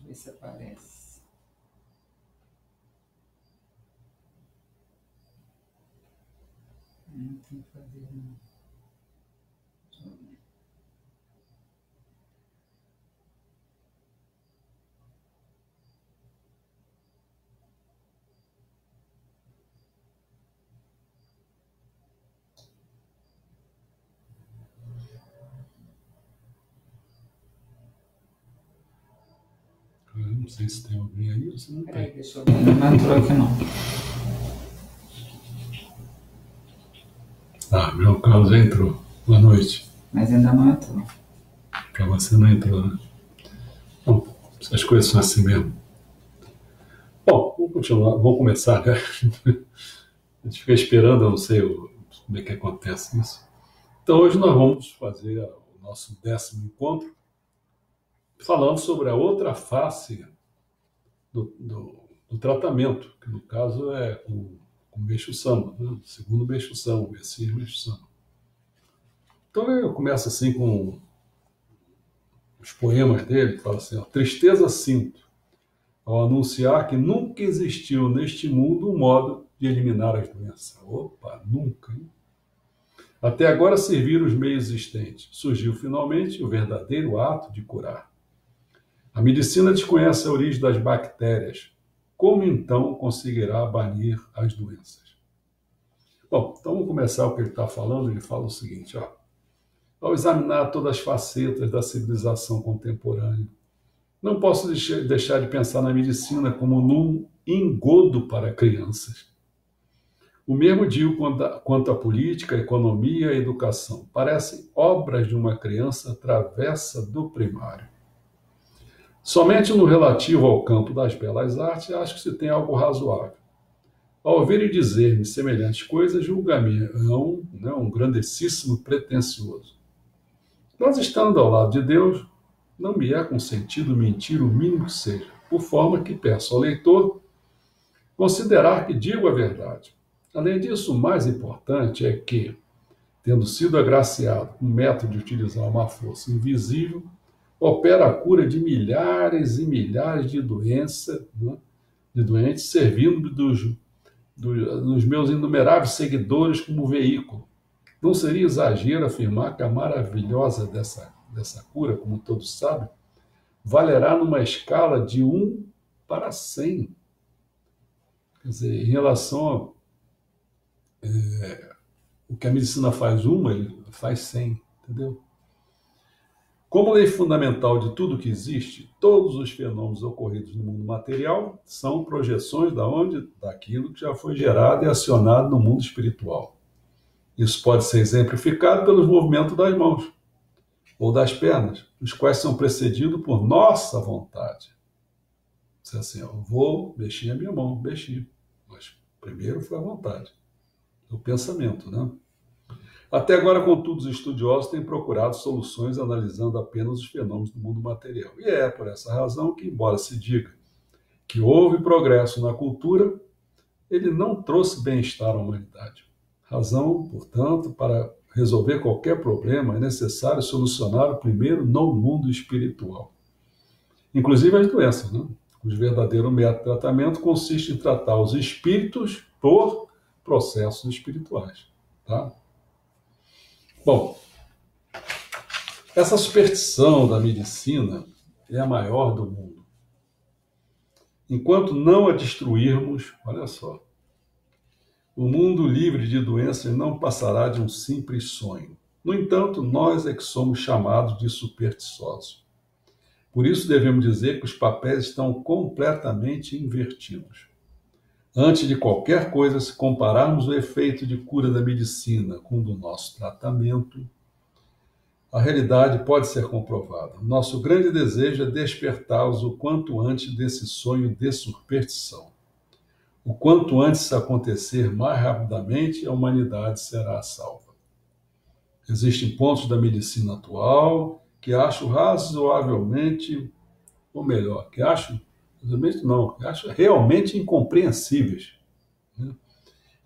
ver se aparece. Não tem que fazer não. Eu não sei se tem alguém aí ou se não Peraí, tem. deixa eu ver. Não entrou aqui não. João Carlos já entrou. Boa noite. Mas ainda não entrou. Para você não entrou, né? Bom, essas coisas são assim mesmo. Bom, vamos continuar, vamos começar, né? A gente fica esperando, eu não sei como é que acontece isso. Então hoje nós vamos fazer o nosso 10º encontro, falando sobre a outra face do tratamento, que no caso é com o Meixo Sama, né? O segundo Meixo Sama, o Messias Meixo Sama. Então eu começo assim com os poemas dele, que fala assim, ó, tristeza sinto ao anunciar que nunca existiu neste mundo um modo de eliminar as doenças. Opa, nunca, hein? Até agora serviram os meios existentes. Surgiu finalmente o verdadeiro ato de curar. A medicina desconhece a origem das bactérias. Como então conseguirá banir as doenças? Bom, então vamos começar o que ele está falando. Ele fala o seguinte, ó. Ao examinar todas as facetas da civilização contemporânea, não posso deixar de pensar na medicina como num engodo para crianças. O mesmo digo quanto à política, a economia e a educação. Parecem obras de uma criança travessa do primário. Somente no relativo ao campo das belas artes, acho que se tem algo razoável. Ao ouvirem dizer-me semelhantes coisas, julga-me um grandessíssimo pretensioso. Mas estando ao lado de Deus, não me é consentido mentir o mínimo que seja, por forma que peço ao leitor considerar que digo a verdade. Além disso, o mais importante é que, tendo sido agraciado com o método de utilizar uma força invisível, opera a cura de milhares e milhares de doentes, servindo dos meus inumeráveis seguidores como veículo. Não seria exagero afirmar que a maravilhosa dessa cura, como todos sabem, valerá numa escala de 1 para 100. Quer dizer, em relação o que a medicina faz ele faz 100, entendeu? Como lei fundamental de tudo que existe, todos os fenômenos ocorridos no mundo material são projeções daquilo que já foi gerado e acionado no mundo espiritual. Isso pode ser exemplificado pelos movimentos das mãos ou das pernas, os quais são precedidos por nossa vontade. Se assim, eu vou mexer a minha mão, mexi, mas primeiro foi a vontade, o pensamento, né? Até agora, contudo, os estudiosos têm procurado soluções analisando apenas os fenômenos do mundo material. E é por essa razão que, embora se diga que houve progresso na cultura, ele não trouxe bem-estar à humanidade. Razão, portanto, para resolver qualquer problema é necessário solucionar primeiro no mundo espiritual. Inclusive as doenças, né? O verdadeiro método de tratamento consiste em tratar os espíritos por processos espirituais, tá? Bom, essa superstição da medicina é a maior do mundo. Enquanto não a destruirmos, olha só, o mundo livre de doenças não passará de um simples sonho. No entanto, nós é que somos chamados de supersticiosos. Por isso devemos dizer que os papéis estão completamente invertidos. Antes de qualquer coisa, se compararmos o efeito de cura da medicina com o do nosso tratamento, a realidade pode ser comprovada. O nosso grande desejo é despertá-los o quanto antes desse sonho de superstição. O quanto antes isso acontecer, mais rapidamente a humanidade será salva. Existem pontos da medicina atual que acho razoavelmente, ou melhor, que acho realmente incompreensíveis. Né?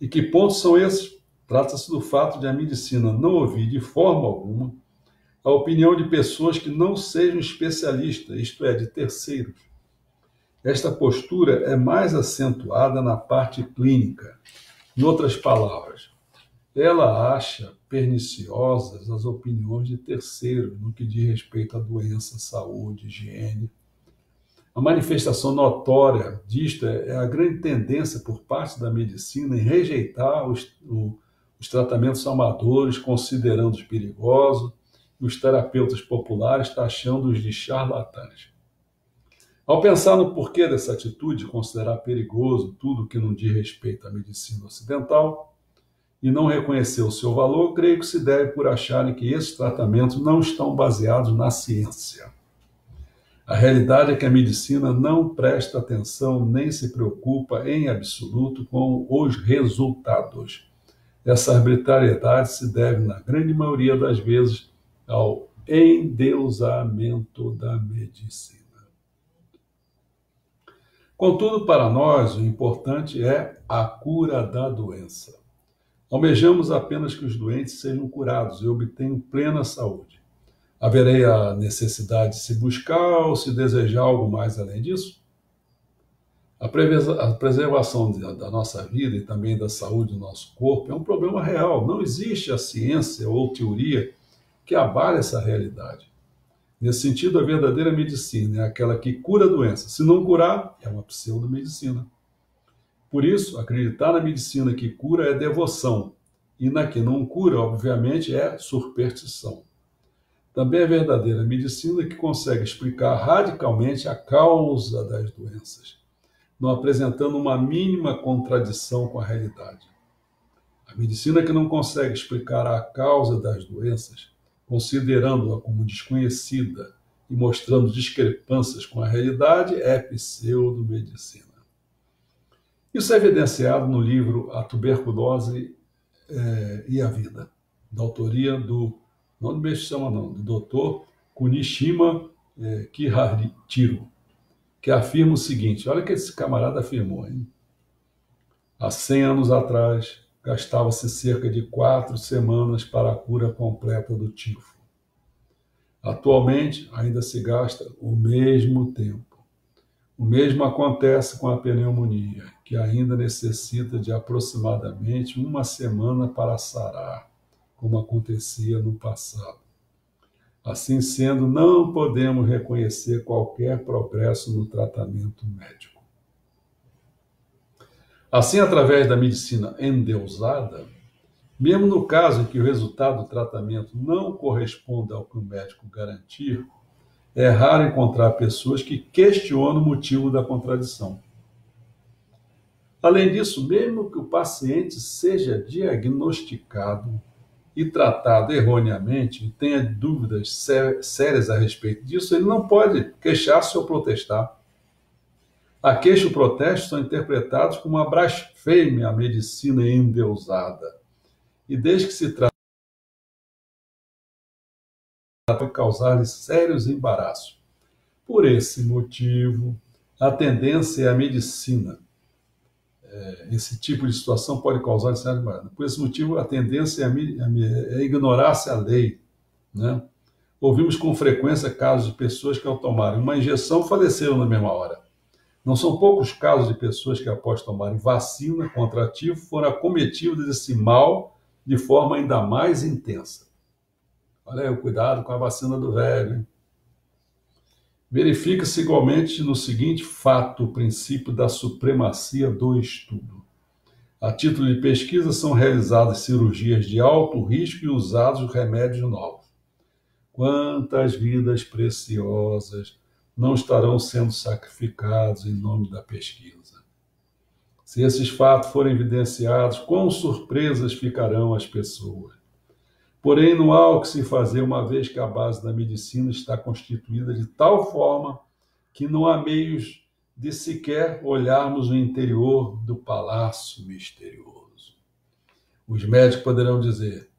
E que pontos são esses? Trata-se do fato de a medicina não ouvir de forma alguma a opinião de pessoas que não sejam especialistas, isto é, de terceiros. Esta postura é mais acentuada na parte clínica. Em outras palavras, ela acha perniciosas as opiniões de terceiros no que diz respeito à doença, saúde, higiene. A manifestação notória disto é a grande tendência por parte da medicina em rejeitar os tratamentos amadores, considerando-os perigosos, e os terapeutas populares taxando-os de charlatães. Ao pensar no porquê dessa atitude de considerar perigoso tudo que não diz respeito à medicina ocidental e não reconhecer o seu valor, creio que se deve por acharem que esses tratamentos não estão baseados na ciência. A realidade é que a medicina não presta atenção nem se preocupa em absoluto com os resultados. Essa arbitrariedade se deve, na grande maioria das vezes, ao endeusamento da medicina. Contudo, para nós, o importante é a cura da doença. Almejamos apenas que os doentes sejam curados e obtenham plena saúde. Haverei a necessidade de se buscar ou se desejar algo mais além disso? A preservação da nossa vida e também da saúde do nosso corpo é um problema real. Não existe a ciência ou teoria que abale essa realidade. Nesse sentido, a verdadeira medicina é aquela que cura a doença. Se não curar, é uma pseudomedicina. Por isso, acreditar na medicina que cura é devoção, e na que não cura, obviamente, é superstição. Também é verdadeira medicina que consegue explicar radicalmente a causa das doenças, não apresentando uma mínima contradição com a realidade. A medicina que não consegue explicar a causa das doenças, considerando-a como desconhecida e mostrando discrepâncias com a realidade, é pseudomedicina. Isso é evidenciado no livro A Tuberculose e a Vida, da autoria do Dr. Kunishima Kihachiro, que afirma o seguinte, olha o que esse camarada afirmou, hein? Há 100 anos atrás, gastava-se cerca de 4 semanas para a cura completa do tifo. Atualmente, ainda se gasta o mesmo tempo. O mesmo acontece com a pneumonia, que ainda necessita de aproximadamente 1 semana para sarar, como acontecia no passado. Assim sendo, não podemos reconhecer qualquer progresso no tratamento médico. Assim, através da medicina endeusada, mesmo no caso em que o resultado do tratamento não corresponda ao que o médico garantir, é raro encontrar pessoas que questionam o motivo da contradição. Além disso, mesmo que o paciente seja diagnosticado e tratado erroneamente e tenha dúvidas sérias a respeito disso, ele não pode queixar-se ou protestar. A queixa e o protesto são interpretados como uma blasfêmia à medicina endeusada. E desde que se trata de causar-lhe sérios embaraços. Por esse motivo, a tendência é a medicina. Esse tipo de situação pode causar sérios embaraços. Por esse motivo, a tendência é ignorar-se a lei, né? Ouvimos com frequência casos de pessoas que, ao tomarem uma injeção, faleceram na mesma hora. Não são poucos casos de pessoas que, após tomarem vacina contra tifo, foram acometidas desse mal de forma ainda mais intensa. Olha aí o cuidado com a vacina do velho, hein? Verifica-se igualmente no seguinte fato o princípio da supremacia do estudo. A título de pesquisa são realizadas cirurgias de alto risco e usados remédios novos. Quantas vidas preciosas não estarão sendo sacrificadas em nome da pesquisa? Se esses fatos forem evidenciados, quão surpresas ficarão as pessoas. Porém, não há o que se fazer, uma vez que a base da medicina está constituída de tal forma que não há meios de sequer olharmos o interior do palácio misterioso. Os médicos poderão dizer,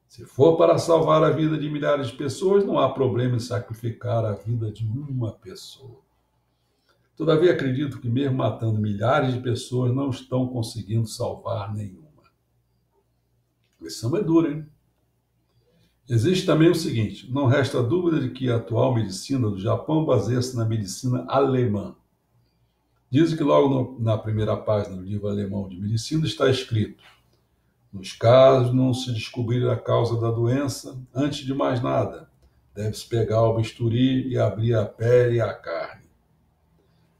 se for para salvar a vida de milhares de pessoas, não há problema em sacrificar a vida de uma pessoa. Todavia, acredito que mesmo matando milhares de pessoas, não estão conseguindo salvar nenhuma. A lição é dura, hein? Existe também o seguinte, não resta dúvida de que a atual medicina do Japão baseia-se na medicina alemã. Dizem que logo na primeira página do livro alemão de medicina está escrito: nos casos não se descobrir a causa da doença, antes de mais nada, deve-se pegar o bisturi e abrir a pele e a carne.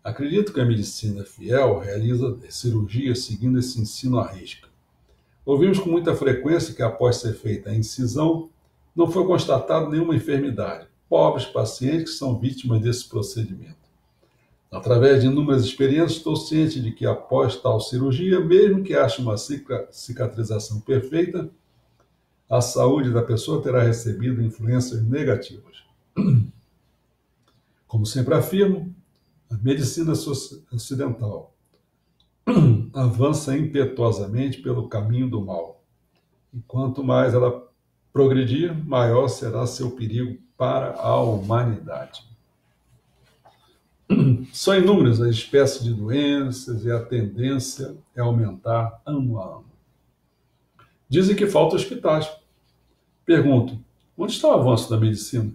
Acredito que a medicina fiel realiza cirurgia seguindo esse ensino à risca. Ouvimos com muita frequência que, após ser feita a incisão, não foi constatada nenhuma enfermidade. Pobres pacientes que são vítimas desse procedimento. Através de inúmeras experiências, estou ciente de que, após tal cirurgia, mesmo que ache uma cicatrização perfeita, a saúde da pessoa terá recebido influências negativas. Como sempre afirmo, a medicina ocidental avança impetuosamente pelo caminho do mal. E quanto mais ela progredir, maior será seu perigo para a humanidade. São inúmeras as espécies de doenças e a tendência é aumentar ano a ano. Dizem que faltam hospitais. Pergunto, onde está o avanço da medicina?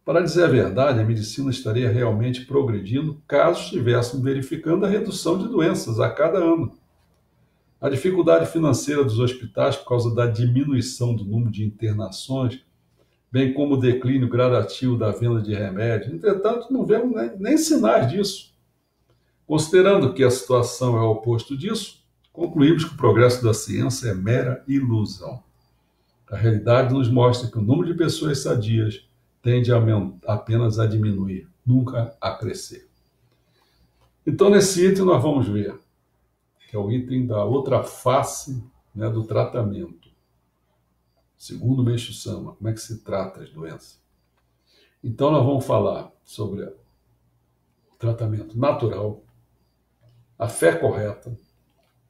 Para dizer a verdade, a medicina estaria realmente progredindo caso estivéssemos verificando a redução de doenças a cada ano. A dificuldade financeira dos hospitais por causa da diminuição do número de internações, bem como o declínio gradativo da venda de remédios. Entretanto, não vemos nem sinais disso. Considerando que a situação é o oposto disso, concluímos que o progresso da ciência é mera ilusão. A realidade nos mostra que o número de pessoas sadias tende apenas a diminuir, nunca a crescer. Então, nesse item, nós vamos ver, que é o item da outra face, né, do tratamento. Segundo o Meishu Sama, como é que se trata as doenças? Então, nós vamos falar sobre o tratamento natural, a fé correta,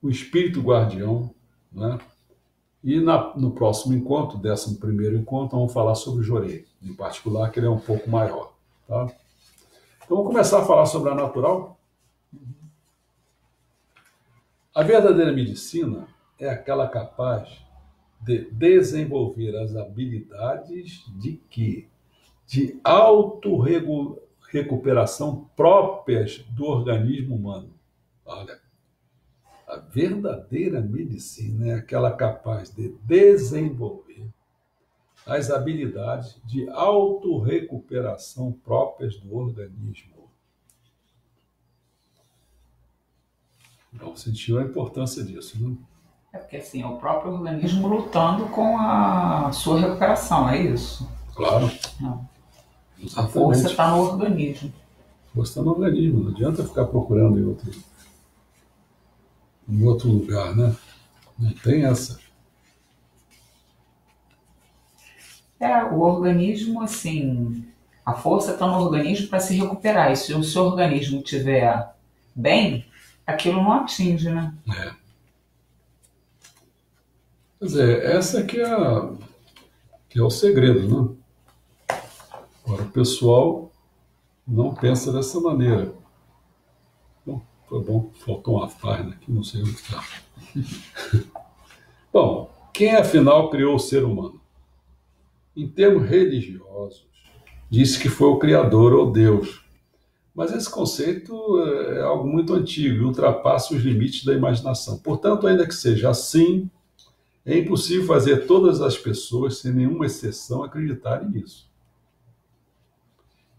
o espírito guardião, né? E no próximo encontro, 11º encontro, vamos falar sobre o Jorei, em particular, que ele é um pouco maior. Tá? Então, vamos começar a falar sobre a natural. A verdadeira medicina é aquela capaz de desenvolver as habilidades de quê? De autorrecuperação próprias do organismo humano. Olha, a verdadeira medicina é aquela capaz de desenvolver as habilidades de autorrecuperação próprias do organismo. Então, sentiu a importância disso, né? É porque assim, é o próprio organismo lutando com a sua recuperação, é isso? Claro. Não. A Exatamente. força está no organismo. A força está no organismo, não adianta ficar procurando em outro lugar, né? Não tem essa. O organismo, assim, a força está no organismo para se recuperar. E se o seu organismo estiver bem, aquilo não atinge, né? É. Quer dizer, essa que é o segredo, né? Agora, o pessoal não pensa dessa maneira. Bom, foi bom, faltou uma página aqui, não sei onde está. Bom, quem afinal criou o ser humano? Em termos religiosos, disse que foi o Criador ou Deus. Mas esse conceito é algo muito antigo e ultrapassa os limites da imaginação. Portanto, ainda que seja assim, é impossível fazer todas as pessoas, sem nenhuma exceção, acreditarem nisso.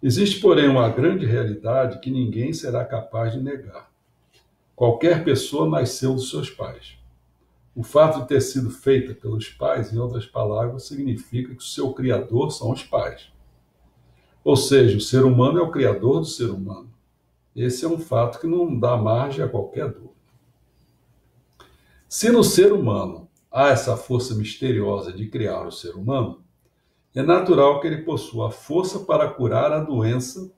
Existe, porém, uma grande realidade que ninguém será capaz de negar. Qualquer pessoa nasceu dos seus pais. O fato de ter sido feita pelos pais, em outras palavras, significa que o seu criador são os pais. Ou seja, o ser humano é o criador do ser humano. Esse é um fato que não dá margem a qualquer dúvida. Se no ser humano há essa força misteriosa de criar o ser humano, é natural que ele possua a força para curar a doença,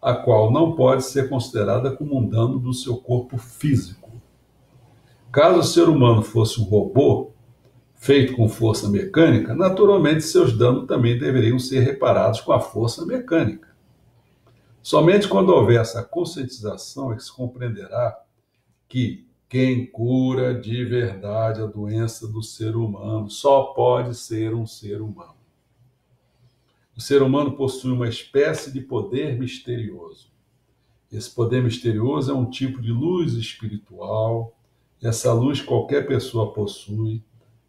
a qual não pode ser considerada como um dano do seu corpo físico. Caso o ser humano fosse um robô, feito com força mecânica, naturalmente seus danos também deveriam ser reparados com a força mecânica. Somente quando houver essa conscientização é que se compreenderá que quem cura de verdade a doença do ser humano só pode ser um ser humano. O ser humano possui uma espécie de poder misterioso. Esse poder misterioso é um tipo de luz espiritual. Essa luz qualquer pessoa possui,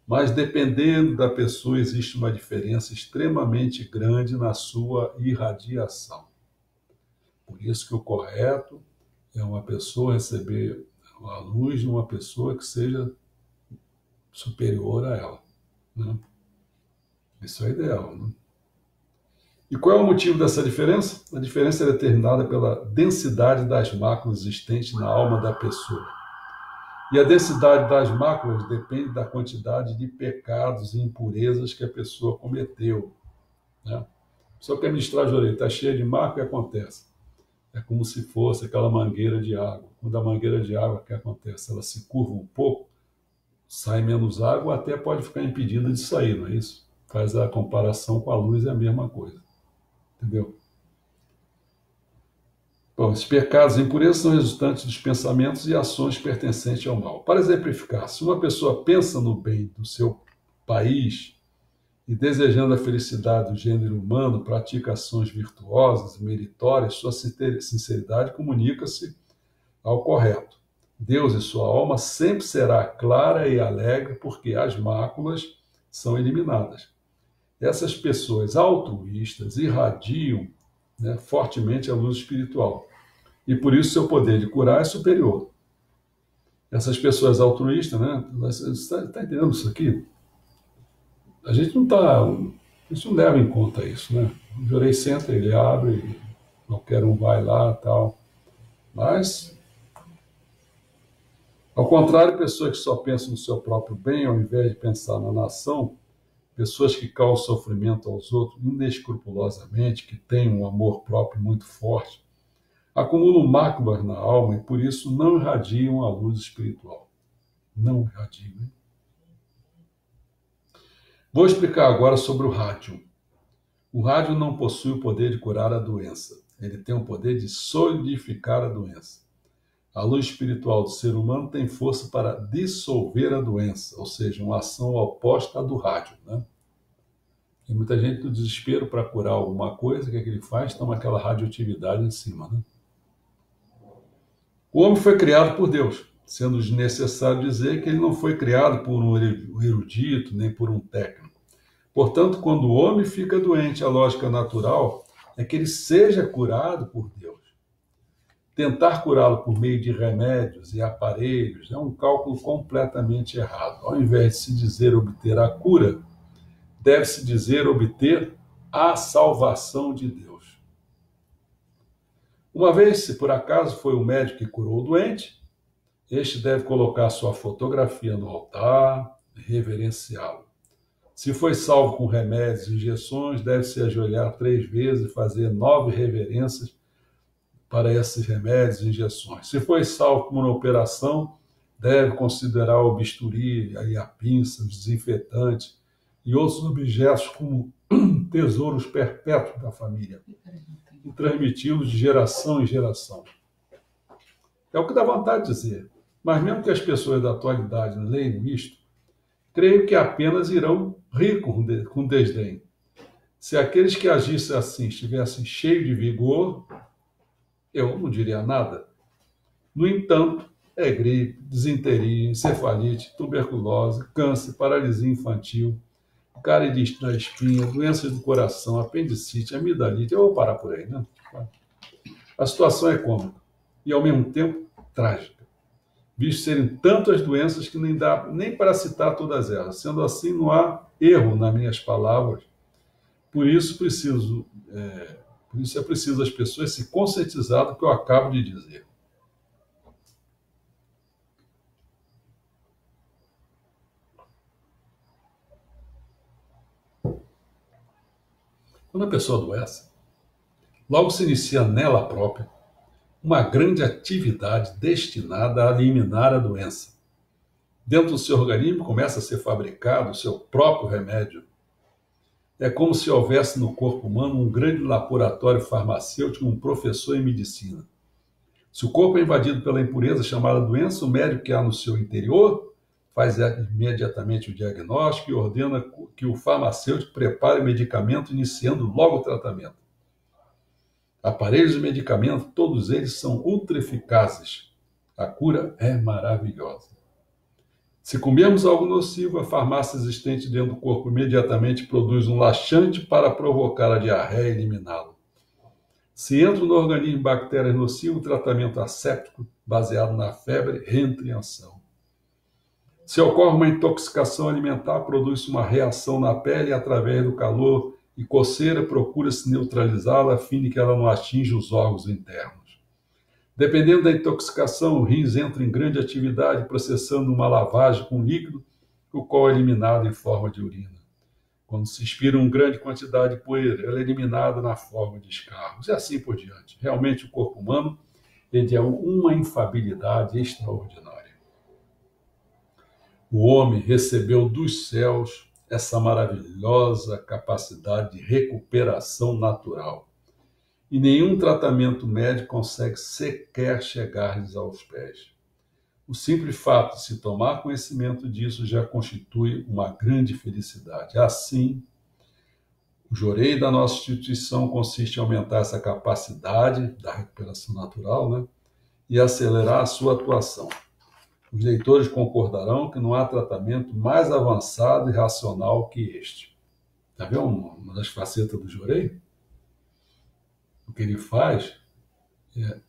mas dependendo da pessoa existe uma diferença extremamente grande na sua irradiação. Por isso que o correto é uma pessoa receber a luz de uma pessoa que seja superior a ela, né? Isso é ideal, né? E qual é o motivo dessa diferença? A diferença é determinada pela densidade das máculas existentes na alma da pessoa. E a densidade das máculas depende da quantidade de pecados e impurezas que a pessoa cometeu, né? A pessoa quer ministrar de orelha, está cheia de mácula, o que acontece? É como se fosse aquela mangueira de água. Quando a mangueira de água, o que acontece? Ela se curva um pouco, sai menos água, até pode ficar impedida de sair, não é isso? Faz a comparação com a luz, é a mesma coisa. Entendeu? Bom, esses pecados e impurezas são resultantes dos pensamentos e ações pertencentes ao mal. Para exemplificar, se uma pessoa pensa no bem do seu país e desejando a felicidade do gênero humano, pratica ações virtuosas e meritórias, sua sinceridade comunica-se ao correto. Deus e sua alma sempre será clara e alegre porque as máculas são eliminadas. Essas pessoas altruístas irradiam, né, fortemente a luz espiritual. E por isso seu poder de curar é superior. Essas pessoas altruístas, né? Você está entendendo isso aqui? A gente não leva em conta isso, né? O Jorei senta, ele abre, qualquer um vai lá, tal. Mas, ao contrário, pessoas que só pensam no seu próprio bem, ao invés de pensar na nação, pessoas que causam sofrimento aos outros inescrupulosamente, que têm um amor próprio muito forte, acumulam máculas na alma e por isso não irradiam a luz espiritual. Não irradiam, hein? Vou explicar agora sobre o rádio. O rádio não possui o poder de curar a doença. Ele tem o poder de solidificar a doença. A luz espiritual do ser humano tem força para dissolver a doença, ou seja, uma ação oposta à do rádio, né? Tem muita gente no desespero para curar alguma coisa, o que é que ele faz? Toma aquela radioatividade em cima, né? O homem foi criado por Deus, sendo desnecessário dizer que ele não foi criado por um erudito nem por um técnico. Portanto, quando o homem fica doente, a lógica natural é que ele seja curado por Deus. Tentar curá-lo por meio de remédios e aparelhos é um cálculo completamente errado. Ao invés de se dizer obter a cura, deve-se dizer obter a salvação de Deus. Uma vez, se por acaso foi o médico que curou o doente, este deve colocar sua fotografia no altar e reverenciá-lo. Se foi salvo com remédios e injeções, deve se ajoelhar 3 vezes e fazer 9 reverências para esses remédios e injeções. Se foi salvo com uma operação, deve considerar o bisturi, a pinça, os desinfetantes e outros objetos como tesouros perpétuos da família e transmiti-los de geração em geração. É o que dá vontade de dizer. Mas mesmo que as pessoas da atualidade leiam isto, creio que apenas irão rir com desdém. Se aqueles que agissem assim estivessem cheios de vigor, eu não diria nada. No entanto, é gripe, disenteria, encefalite, tuberculose, câncer, paralisia infantil, cárie da espinha, doenças do coração, apendicite, amidalite. Eu vou parar por aí, né? A situação é cômica e, ao mesmo tempo, trágica, visto serem tantas doenças que nem dá nem para citar todas elas. Sendo assim, não há erro nas minhas palavras. Por isso é preciso as pessoas se conscientizar do que eu acabo de dizer. Quando a pessoa adoece, logo se inicia nela própria uma grande atividade destinada a eliminar a doença. Dentro do seu organismo começa a ser fabricado o seu próprio remédio. É como se houvesse no corpo humano um grande laboratório farmacêutico, um professor em medicina. Se o corpo é invadido pela impureza chamada doença, o médico que há no seu interior faz imediatamente o diagnóstico e ordena que o farmacêutico prepare o medicamento, iniciando logo o tratamento. Aparelhos e medicamentos, todos eles são ultra eficazes. A cura é maravilhosa. Se comermos algo nocivo, a farmácia existente dentro do corpo imediatamente produz um laxante para provocar a diarreia e eliminá-lo. Se entra no organismo bactérias nocivas, o tratamento asséptico, baseado na febre, entra em ação. Se ocorre uma intoxicação alimentar, produz uma reação na pele através do calor e coceira, procura-se neutralizá-la a fim de que ela não atinja os órgãos internos. Dependendo da intoxicação, o rins entra em grande atividade, processando uma lavagem com líquido, o qual é eliminado em forma de urina. Quando se expira uma grande quantidade de poeira, ela é eliminada na forma de escarros, e assim por diante. Realmente, o corpo humano ele é uma infabilidade extraordinária. O homem recebeu dos céus essa maravilhosa capacidade de recuperação natural. E nenhum tratamento médico consegue sequer chegar-lhes aos pés. O simples fato de se tomar conhecimento disso já constitui uma grande felicidade. Assim, o jorei da nossa instituição consiste em aumentar essa capacidade da recuperação natural, né? E acelerar a sua atuação. Os leitores concordarão que não há tratamento mais avançado e racional que este. Está vendo uma das facetas do jorei? O que ele faz é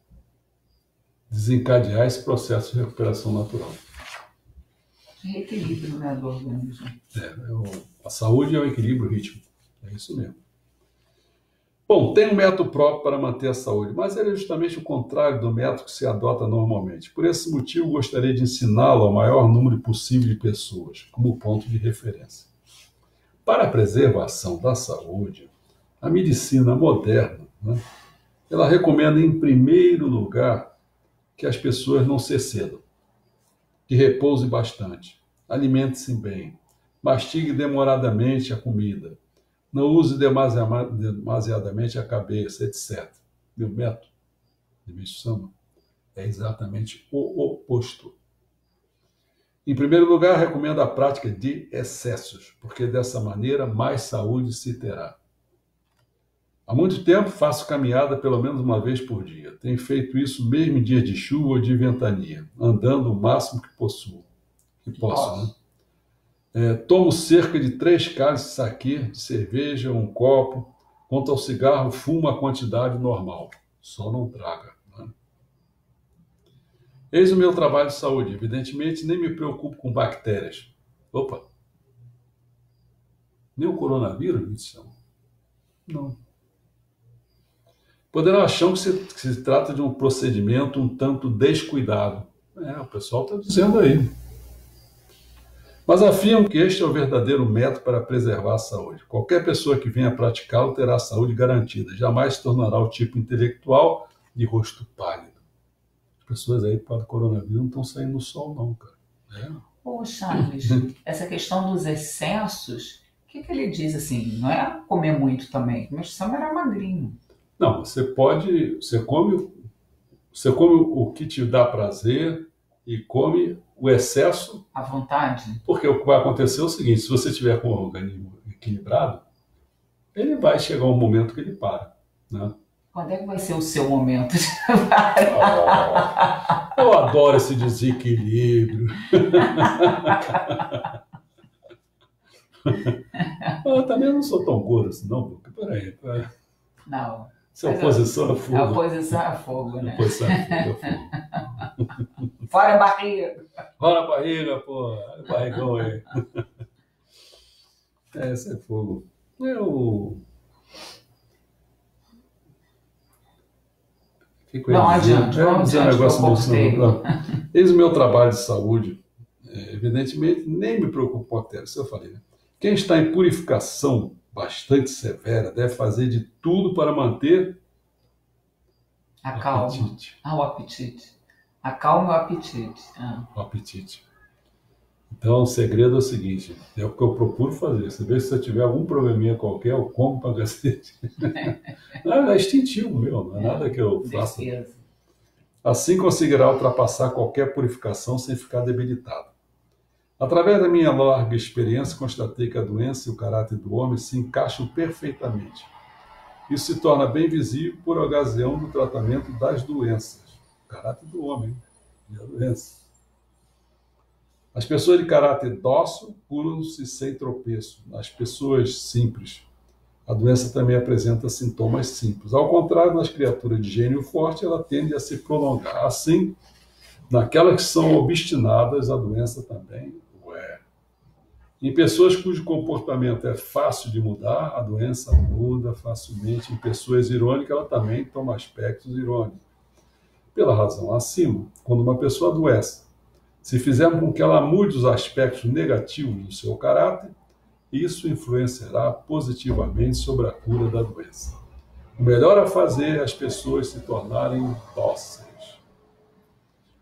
desencadear esse processo de recuperação natural. Reequilíbrio, né, do organismo. A saúde é o equilíbrio rítmico. É isso mesmo. Bom, tem um método próprio para manter a saúde, mas ele é justamente o contrário do método que se adota normalmente. Por esse motivo, gostaria de ensiná-lo ao maior número possível de pessoas, como ponto de referência. Para a preservação da saúde, a medicina moderna, né, ela recomenda, em primeiro lugar, que as pessoas não se excedam, que repousem bastante, alimente-se bem, mastigue demoradamente a comida, não use demasiadamente a cabeça, etc. Meu método de Meixo Sama é exatamente o oposto. Em primeiro lugar, recomendo a prática de excessos, porque dessa maneira mais saúde se terá. Há muito tempo faço caminhada pelo menos uma vez por dia. Tenho feito isso mesmo em dias de chuva ou de ventania, andando o máximo que posso, né? Tomo cerca de 3 cálices de saquê, de cerveja, um copo. Quanto ao cigarro, fumo a quantidade normal. Só não traga. Né? Eis o meu trabalho de saúde. Evidentemente, nem me preocupo com bactérias. Opa! Nem o coronavírus, me disseram. Não. Poderão achar que se trata de um procedimento um tanto descuidado. O pessoal está dizendo aí. Mas afirmo que este é o verdadeiro método para preservar a saúde. Qualquer pessoa que venha praticá-lo terá a saúde garantida. Jamais se tornará o tipo intelectual de rosto pálido. As pessoas aí para o coronavírus não estão saindo no sol, não, cara. Ô, Charles, essa questão dos excessos, o que ele diz assim? Não é comer muito também. O Meixo Sama era magrinho. Não, você come o que te dá prazer e come o excesso à vontade. Porque o que vai acontecer é o seguinte: se você tiver com o organismo equilibrado, ele vai chegar um momento que ele para. Né? Quando é que vai ser o seu momento de parar? Eu adoro esse desequilíbrio. Eu também não sou tão gordo assim, não, porque peraí. Não. Se a oposição é fogo. A oposição é fogo, né? A oposição é fogo. Fora a barriga. Fora a barriga, pô. Olha o barrigão aí. Esse é fogo. Não adianta. Eis o meu trabalho de saúde. Evidentemente, nem me preocupo com bactérias, isso eu falei. Né? Quem está em purificação bastante severa deve fazer de tudo para manter a calma. Apetite. O apetite. A calma e o apetite. O apetite. Então, o segredo é o seguinte, é o que eu procuro fazer. Você vê, se você tiver algum probleminha qualquer, eu como para cacete. Não, é instintivo meu, não é nada que eu faça. Defesa. Assim conseguirá ultrapassar qualquer purificação sem ficar debilitado. Através da minha larga experiência, constatei que a doença e o caráter do homem se encaixam perfeitamente. Isso se torna bem visível por ocasião do tratamento das doenças. O caráter do homem e a doença. As pessoas de caráter dócil curam-se sem tropeço. As pessoas simples, a doença também apresenta sintomas simples. Ao contrário, nas criaturas de gênio forte, ela tende a se prolongar. Assim, naquelas que são obstinadas, a doença também o é. Em pessoas cujo comportamento é fácil de mudar, a doença muda facilmente. Em pessoas irônicas, ela também toma aspectos irônicos. Pela razão acima, quando uma pessoa adoece, se fizermos com que ela mude os aspectos negativos do seu caráter, isso influenciará positivamente sobre a cura da doença. O melhor a fazer é as pessoas se tornarem dóceis.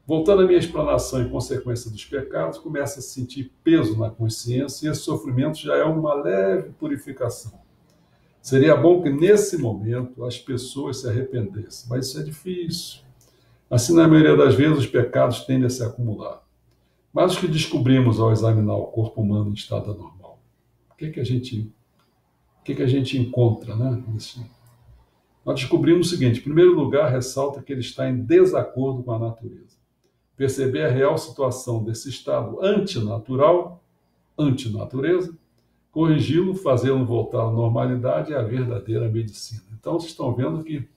Voltando à minha explanação em consequência dos pecados, começa a sentir peso na consciência e esse sofrimento já é uma leve purificação. Seria bom que nesse momento as pessoas se arrependessem, mas isso é difícil. Assim, na maioria das vezes, os pecados tendem a se acumular. Mas o que descobrimos ao examinar o corpo humano em estado anormal? O que a gente encontra, né? Nós descobrimos o seguinte: em primeiro lugar, ressalta que ele está em desacordo com a natureza. Perceber a real situação desse estado antinatureza, corrigi-lo, fazê-lo voltar à normalidade é a verdadeira medicina. Então, vocês estão vendo que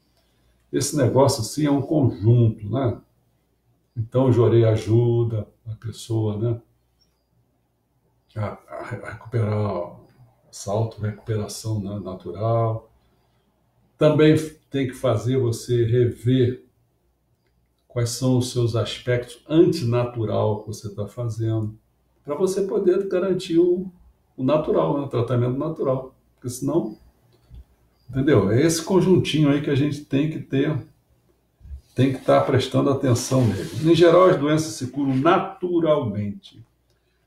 esse negócio assim é um conjunto, né? Então, o Jorei ajuda a pessoa, né, a recuperar essa auto-recuperação, né, natural. Também tem que fazer você rever quais são os seus aspectos antinatural que você está fazendo, para você poder garantir o natural, né, o tratamento natural. Porque senão, entendeu? É esse conjuntinho aí que a gente tem que estar prestando atenção nele. Em geral, as doenças se curam naturalmente,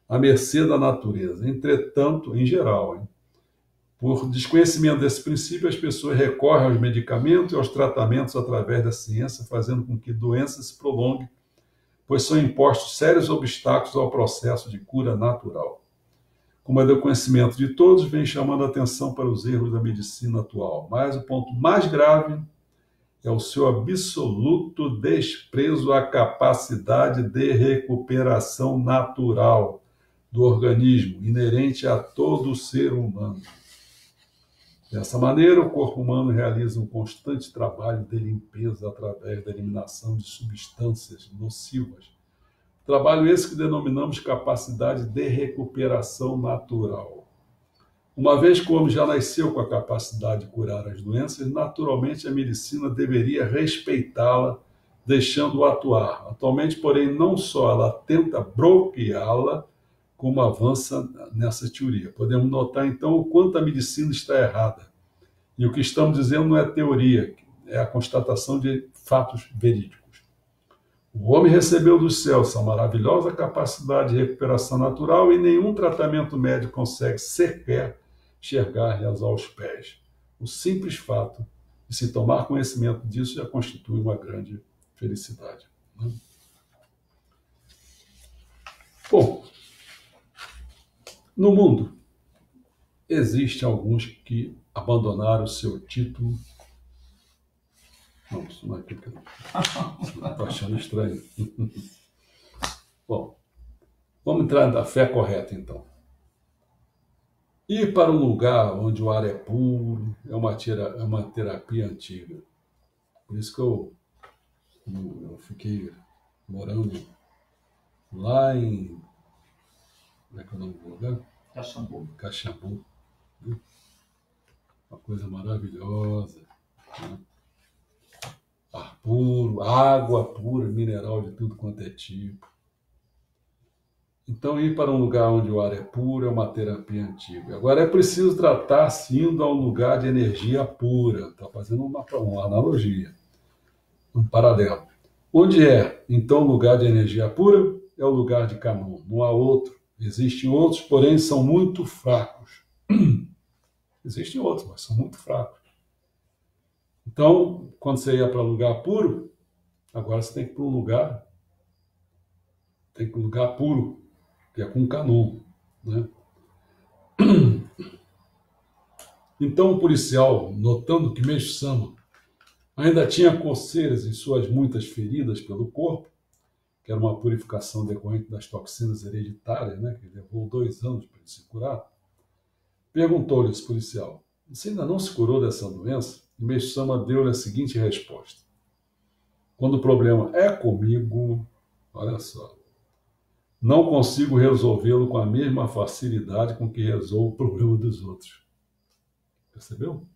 à mercê da natureza. Entretanto, em geral, por desconhecimento desse princípio, as pessoas recorrem aos medicamentos e aos tratamentos através da ciência, fazendo com que doenças se prolonguem, pois são impostos sérios obstáculos ao processo de cura natural. Como é do conhecimento de todos, vem chamando a atenção para os erros da medicina atual. Mas o ponto mais grave é o seu absoluto desprezo à capacidade de recuperação natural do organismo, inerente a todo ser humano. Dessa maneira, o corpo humano realiza um constante trabalho de limpeza através da eliminação de substâncias nocivas. Trabalho esse que denominamos capacidade de recuperação natural. Uma vez que o homem já nasceu com a capacidade de curar as doenças, naturalmente a medicina deveria respeitá-la, deixando-o atuar. Atualmente, porém, não só ela tenta bloqueá-la, como avança nessa teoria. Podemos notar, então, o quanto a medicina está errada. E o que estamos dizendo não é teoria, é a constatação de fatos verídicos. O homem recebeu do céu essa maravilhosa capacidade de recuperação natural e nenhum tratamento médico consegue sequer enxergar-lhes aos pés. O simples fato de se tomar conhecimento disso já constitui uma grande felicidade. Né? Bom, no mundo, existem alguns que abandonaram o seu título. Não, isso não é aquilo que eu estou achando estranho. Bom, vamos entrar na fé correta, então. Ir para um lugar onde o ar é puro é uma terapia antiga. Por isso que eu fiquei morando lá em... Como é que é o nome do lugar? Caxambu. Uma coisa maravilhosa. Né? Ar puro, água pura, mineral de tudo quanto é tipo. Então, ir para um lugar onde o ar é puro é uma terapia antiga. Agora, é preciso tratar-se indo a um lugar de energia pura. Está fazendo uma analogia, um paralelo. Onde é, então, o lugar de energia pura? É o lugar de Canon. Não há outro. Existem outros, porém, são muito fracos. Existem outros, mas são muito fracos. Então, quando você ia para um lugar puro, agora você tem que ir para um lugar puro, que é com Canon, né? Então o policial, notando que Meixo Sama ainda tinha coceiras em suas muitas feridas pelo corpo, que era uma purificação decorrente das toxinas hereditárias, né, que levou 2 anos para ele se curar, perguntou-lhe esse policial: "Você ainda não se curou dessa doença?" E Meixo Sama deu-lhe a seguinte resposta: "Quando o problema é comigo, olha só, não consigo resolvê-lo com a mesma facilidade com que resolvo o problema dos outros." Percebeu?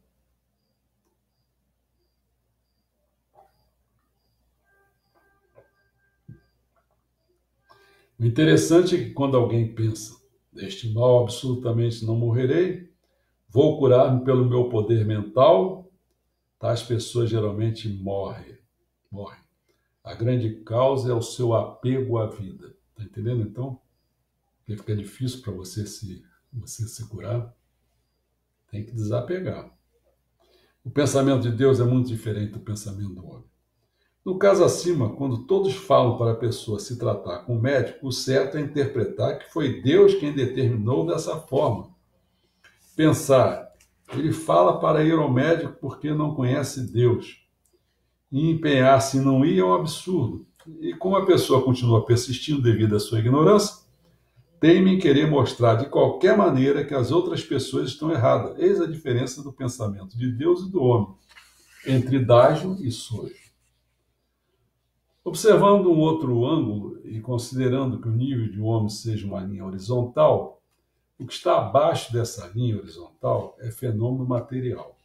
O interessante é que quando alguém pensa: "Deste mal absolutamente não morrerei, vou curar-me pelo meu poder mental", tais pessoas geralmente morrem. A grande causa é o seu apego à vida. Está entendendo, então? Porque fica difícil para você se curar. Tem que desapegar. O pensamento de Deus é muito diferente do pensamento do homem. No caso acima, quando todos falam para a pessoa se tratar com o médico, o certo é interpretar que foi Deus quem determinou dessa forma. Pensar: ele fala para ir ao médico porque não conhece Deus. E empenhar-se em não ir é um absurdo. E como a pessoa continua persistindo devido à sua ignorância, teime em querer mostrar de qualquer maneira que as outras pessoas estão erradas. Eis a diferença do pensamento de Deus e do homem, entre dágio e sojo. Observando um outro ângulo e considerando que o nível de um homem seja uma linha horizontal, o que está abaixo dessa linha horizontal é fenômeno material.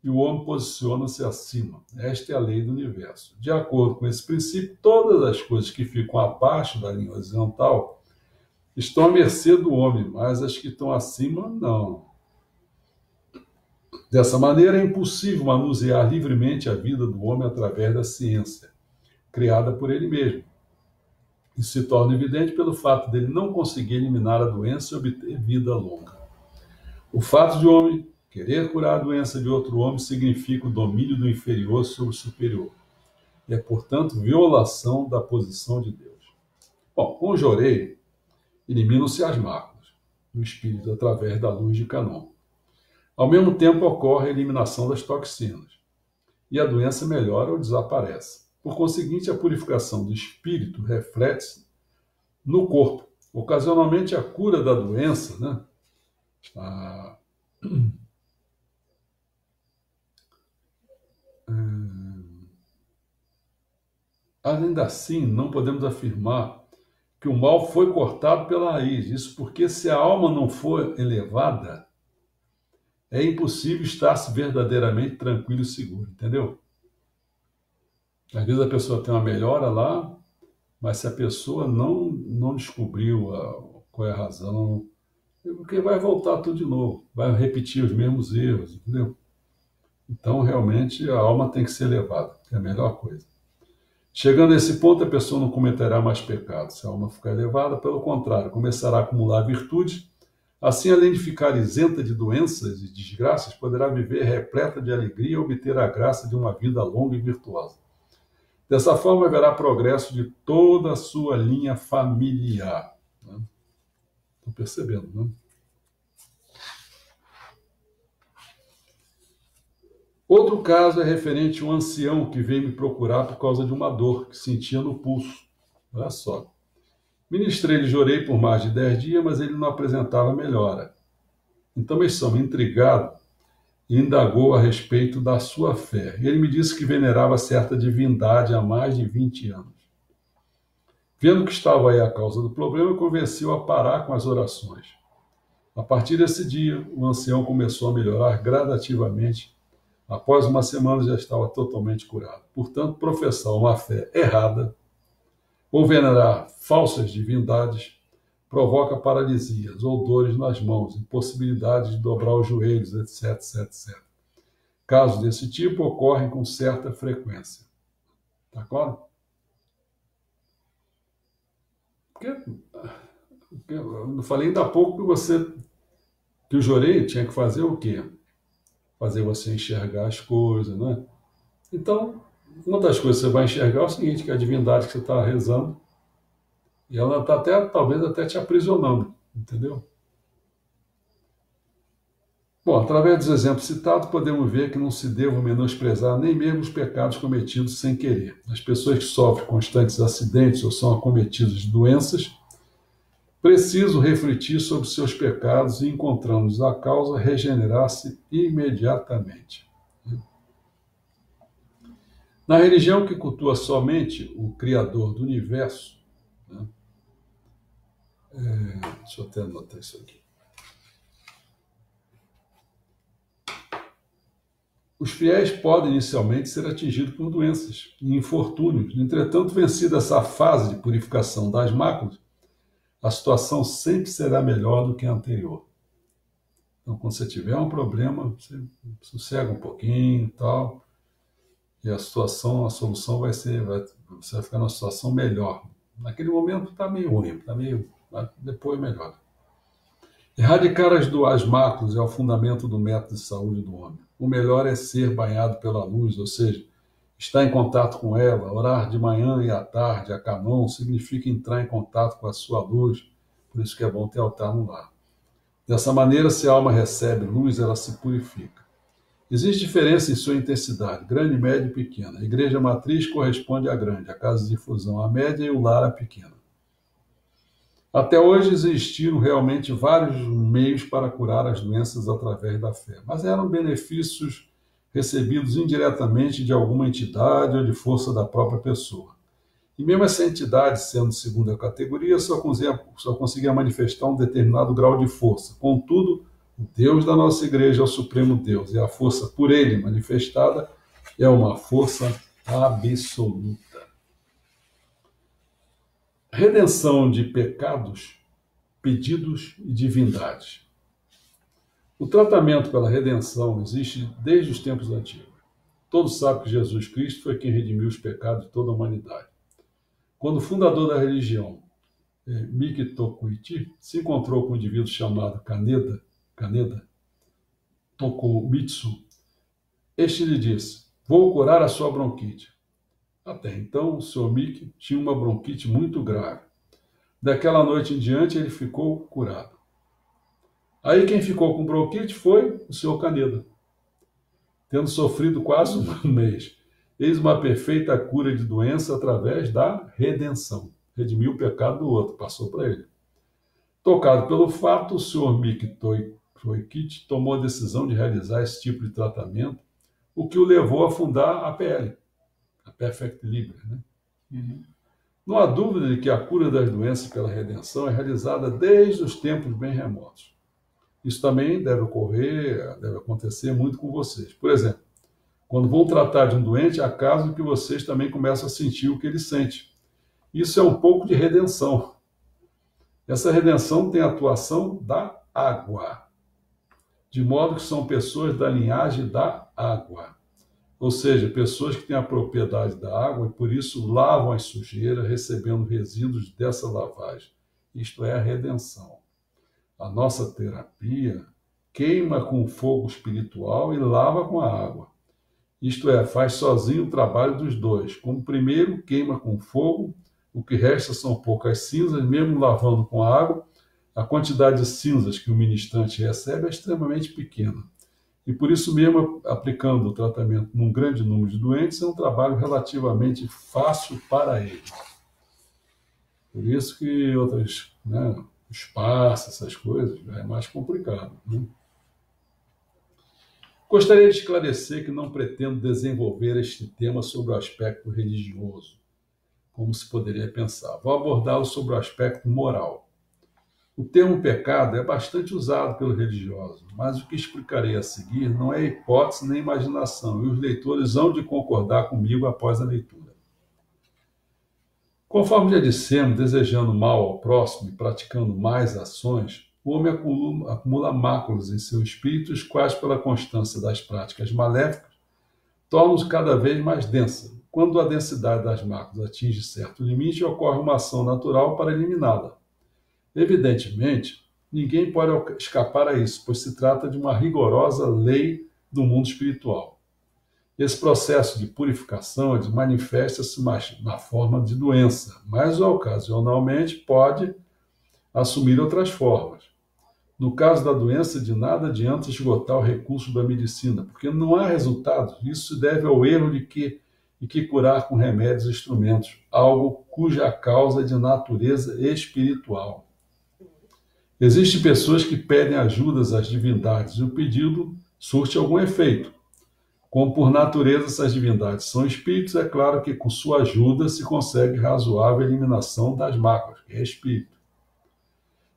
E o homem posiciona-se acima. Esta é a lei do universo. De acordo com esse princípio, todas as coisas que ficam abaixo da linha horizontal estão à mercê do homem, mas as que estão acima, não. Dessa maneira, é impossível manusear livremente a vida do homem através da ciência, criada por ele mesmo. Isso se torna evidente pelo fato dele não conseguir eliminar a doença e obter vida longa. O fato de o homem querer curar a doença de outro homem significa o domínio do inferior sobre o superior. É, portanto, violação da posição de Deus. Bom, com o Jorei, eliminam-se as máculas do espírito através da luz de Canon. Ao mesmo tempo, ocorre a eliminação das toxinas, e a doença melhora ou desaparece. Por conseguinte, a purificação do espírito reflete-se no corpo. Ocasionalmente, a cura da doença, né? Ainda assim, não podemos afirmar que o mal foi cortado pela raiz. Isso porque, se a alma não for elevada, é impossível estar-se verdadeiramente tranquilo e seguro, entendeu? Às vezes a pessoa tem uma melhora lá, mas se a pessoa não descobriu qual é a razão, porque vai voltar tudo de novo, vai repetir os mesmos erros, entendeu? Então, realmente, a alma tem que ser elevada, é a melhor coisa. Chegando a esse ponto, a pessoa não cometerá mais pecados. Se a alma ficar elevada, pelo contrário, começará a acumular virtude. Assim, além de ficar isenta de doenças e desgraças, poderá viver repleta de alegria e obter a graça de uma vida longa e virtuosa. Dessa forma, haverá progresso de toda a sua linha familiar. Estão percebendo, né? Outro caso é referente a um ancião que veio me procurar por causa de uma dor que sentia no pulso. Olha só. Ministrei-lhe, jorei por mais de 10 dias, mas ele não apresentava melhora. Então, Meixo, intrigado, indagou a respeito da sua fé. Ele me disse que venerava certa divindade há mais de 20 anos. Vendo que estava aí a causa do problema, convenceu a parar com as orações. A partir desse dia, o ancião começou a melhorar gradativamente. Após uma semana, já estava totalmente curado. Portanto, professar uma fé errada ou venerar falsas divindades provoca paralisias ou dores nas mãos, impossibilidade de dobrar os joelhos, etc, etc, etc. Casos desse tipo ocorrem com certa frequência. Tá claro? Eu falei ainda há pouco que o Jorei tinha que fazer o quê? Fazer você enxergar as coisas, né? Então, uma das coisas que você vai enxergar é o seguinte, que a divindade que você está rezando, e ela está talvez até te aprisionando, entendeu? Bom, através dos exemplos citados, podemos ver que não se devam menosprezar nem mesmo os pecados cometidos sem querer. As pessoas que sofrem constantes acidentes ou são acometidas de doenças precisam refletir sobre seus pecados e, encontrando a causa, regenerar-se imediatamente. Na religião que cultua somente o Criador do Universo, né, deixa eu até anotar isso aqui. Os fiéis podem inicialmente ser atingidos por doenças e infortúnios. Entretanto, vencida essa fase de purificação das máculas, a situação sempre será melhor do que a anterior. Então, quando você tiver um problema, você sossega um pouquinho e tal, e a solução vai ser, você vai ficar numa situação melhor. Naquele momento está meio ruim, depois melhor. Erradicar as máculas é o fundamento do método de saúde do homem. O melhor é ser banhado pela luz, ou seja, estar em contato com ela. Orar de manhã e à tarde, a camão, significa entrar em contato com a sua luz. Por isso que é bom ter altar no lar. Dessa maneira, se a alma recebe luz, ela se purifica. Existe diferença em sua intensidade, grande, média e pequena. A igreja matriz corresponde à grande, a casa de difusão à média e o lar à pequena. Até hoje existiram realmente vários meios para curar as doenças através da fé, mas eram benefícios recebidos indiretamente de alguma entidade ou de força da própria pessoa. E mesmo essa entidade, sendo de segunda categoria, só conseguia manifestar um determinado grau de força. Contudo, o Deus da nossa igreja é o Supremo Deus, e a força por ele manifestada é uma força absoluta. Redenção de pecados, pedidos e divindade. O tratamento pela redenção existe desde os tempos antigos. Todos sabem que Jesus Cristo foi quem redimiu os pecados de toda a humanidade. Quando o fundador da religião, Mikitokuichi, se encontrou com um indivíduo chamado Kaneda Tokumitsu, este lhe disse: "Vou curar a sua bronquite." Até então, o Sr. Miki tinha uma bronquite muito grave. Daquela noite em diante, ele ficou curado. Aí quem ficou com bronquite foi o Sr. Kaneda, tendo sofrido quase um mês. Eis uma perfeita cura de doença através da redenção. Redimiu o pecado do outro, passou para ele. Tocado pelo fato, o Sr. Miki Toikichi tomou a decisão de realizar esse tipo de tratamento, o que o levou a fundar a PL, a Perfect Libre. Né? Uhum. Não há dúvida de que a cura das doenças pela redenção é realizada desde os tempos bem remotos. Isso também deve acontecer muito com vocês. Por exemplo, quando vão tratar de um doente, há casos que vocês também começam a sentir o que ele sente. Isso é um pouco de redenção. Essa redenção tem a atuação da água, de modo que são pessoas da linhagem da água. Ou seja, pessoas que têm a propriedade da água e por isso lavam as sujeiras, recebendo resíduos dessa lavagem. Isto é a redenção. A nossa terapia queima com o fogo espiritual e lava com a água. Isto é, faz sozinho o trabalho dos dois. Como primeiro queima com fogo, o que resta são poucas cinzas, mesmo lavando com água, a quantidade de cinzas que o ministrante recebe é extremamente pequena. E por isso mesmo, aplicando o tratamento num grande número de doentes, é um trabalho relativamente fácil para ele. Por isso que outras, espaço, essas coisas, é mais complicado. Né? Gostaria de esclarecer que não pretendo desenvolver este tema sobre o aspecto religioso, como se poderia pensar. Vou abordá-lo sobre o aspecto moral. O termo pecado é bastante usado pelos religiosos, mas o que explicarei a seguir não é hipótese nem imaginação, e os leitores hão de concordar comigo após a leitura. Conforme já dissemos, desejando mal ao próximo e praticando mais ações, o homem acumula máculas em seu espírito, os quais, pela constância das práticas maléficas, tornam-se cada vez mais densa. Quando a densidade das máculas atinge certo limite, ocorre uma ação natural para eliminá-la. Evidentemente, ninguém pode escapar a isso, pois se trata de uma rigorosa lei do mundo espiritual. Esse processo de purificação manifesta-se na forma de doença, mas ocasionalmente pode assumir outras formas. No caso da doença, de nada adianta esgotar o recurso da medicina, porque não há resultados. Isso se deve ao erro de que curar com remédios e instrumentos, algo cuja causa é de natureza espiritual. Existem pessoas que pedem ajudas às divindades e o pedido surte algum efeito. Como por natureza essas divindades são espíritos, é claro que com sua ajuda se consegue razoável eliminação das máculas, que é espírito.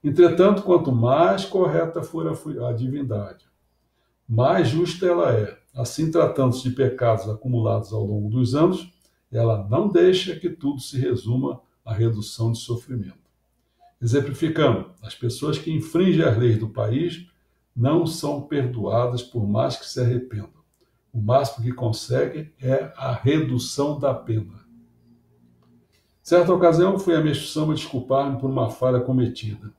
Entretanto, quanto mais correta for a divindade, mais justa ela é. Assim, tratando-se de pecados acumulados ao longo dos anos, ela não deixa que tudo se resuma à redução de sofrimento. Exemplificando, as pessoas que infringem as leis do país não são perdoadas por mais que se arrependam. O máximo que conseguem é a redução da pena. Certa ocasião, fui a Meixo Sama desculpar-me por uma falha cometida.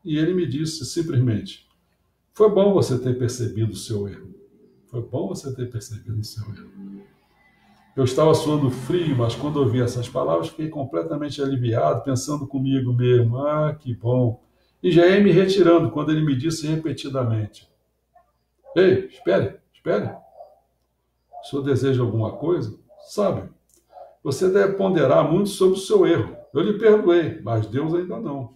E ele me disse simplesmente: foi bom você ter percebido o seu erro. Foi bom você ter percebido o seu erro. Eu estava suando frio, mas quando ouvi essas palavras, fiquei completamente aliviado, pensando comigo mesmo: ah, que bom. E já ia me retirando quando ele me disse repetidamente: ei, espere. O senhor deseja alguma coisa? Sabe, você deve ponderar muito sobre o seu erro. Eu lhe perdoei, mas Deus ainda não.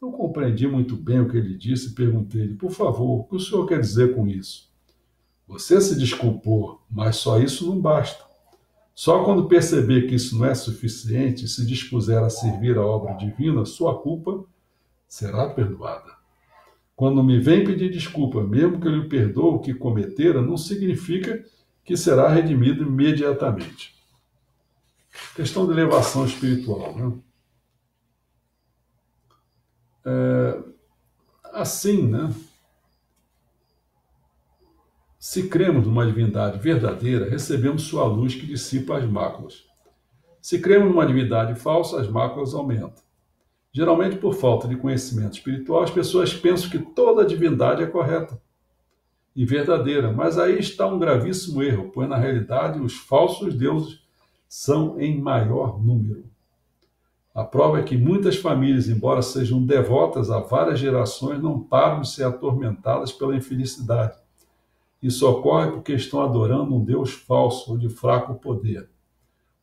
Não compreendi muito bem o que ele disse e perguntei-lhe: por favor, o que o senhor quer dizer com isso? Você se desculpou, mas só isso não basta. Só quando perceber que isso não é suficiente e se dispuser a servir a obra divina, sua culpa será perdoada. Quando me vem pedir desculpa, mesmo que eu lhe perdoe o que cometera, não significa que será redimido imediatamente. Questão de elevação espiritual, né? Assim, né? Se cremos numa divindade verdadeira, recebemos sua luz que dissipa as máculas. Se cremos numa divindade falsa, as máculas aumentam. Geralmente, por falta de conhecimento espiritual, as pessoas pensam que toda divindade é correta e verdadeira, mas aí está um gravíssimo erro, pois na realidade os falsos deuses são em maior número. A prova é que muitas famílias, embora sejam devotas há várias gerações, não param de ser atormentadas pela infelicidade. Isso ocorre porque estão adorando um Deus falso ou de fraco poder.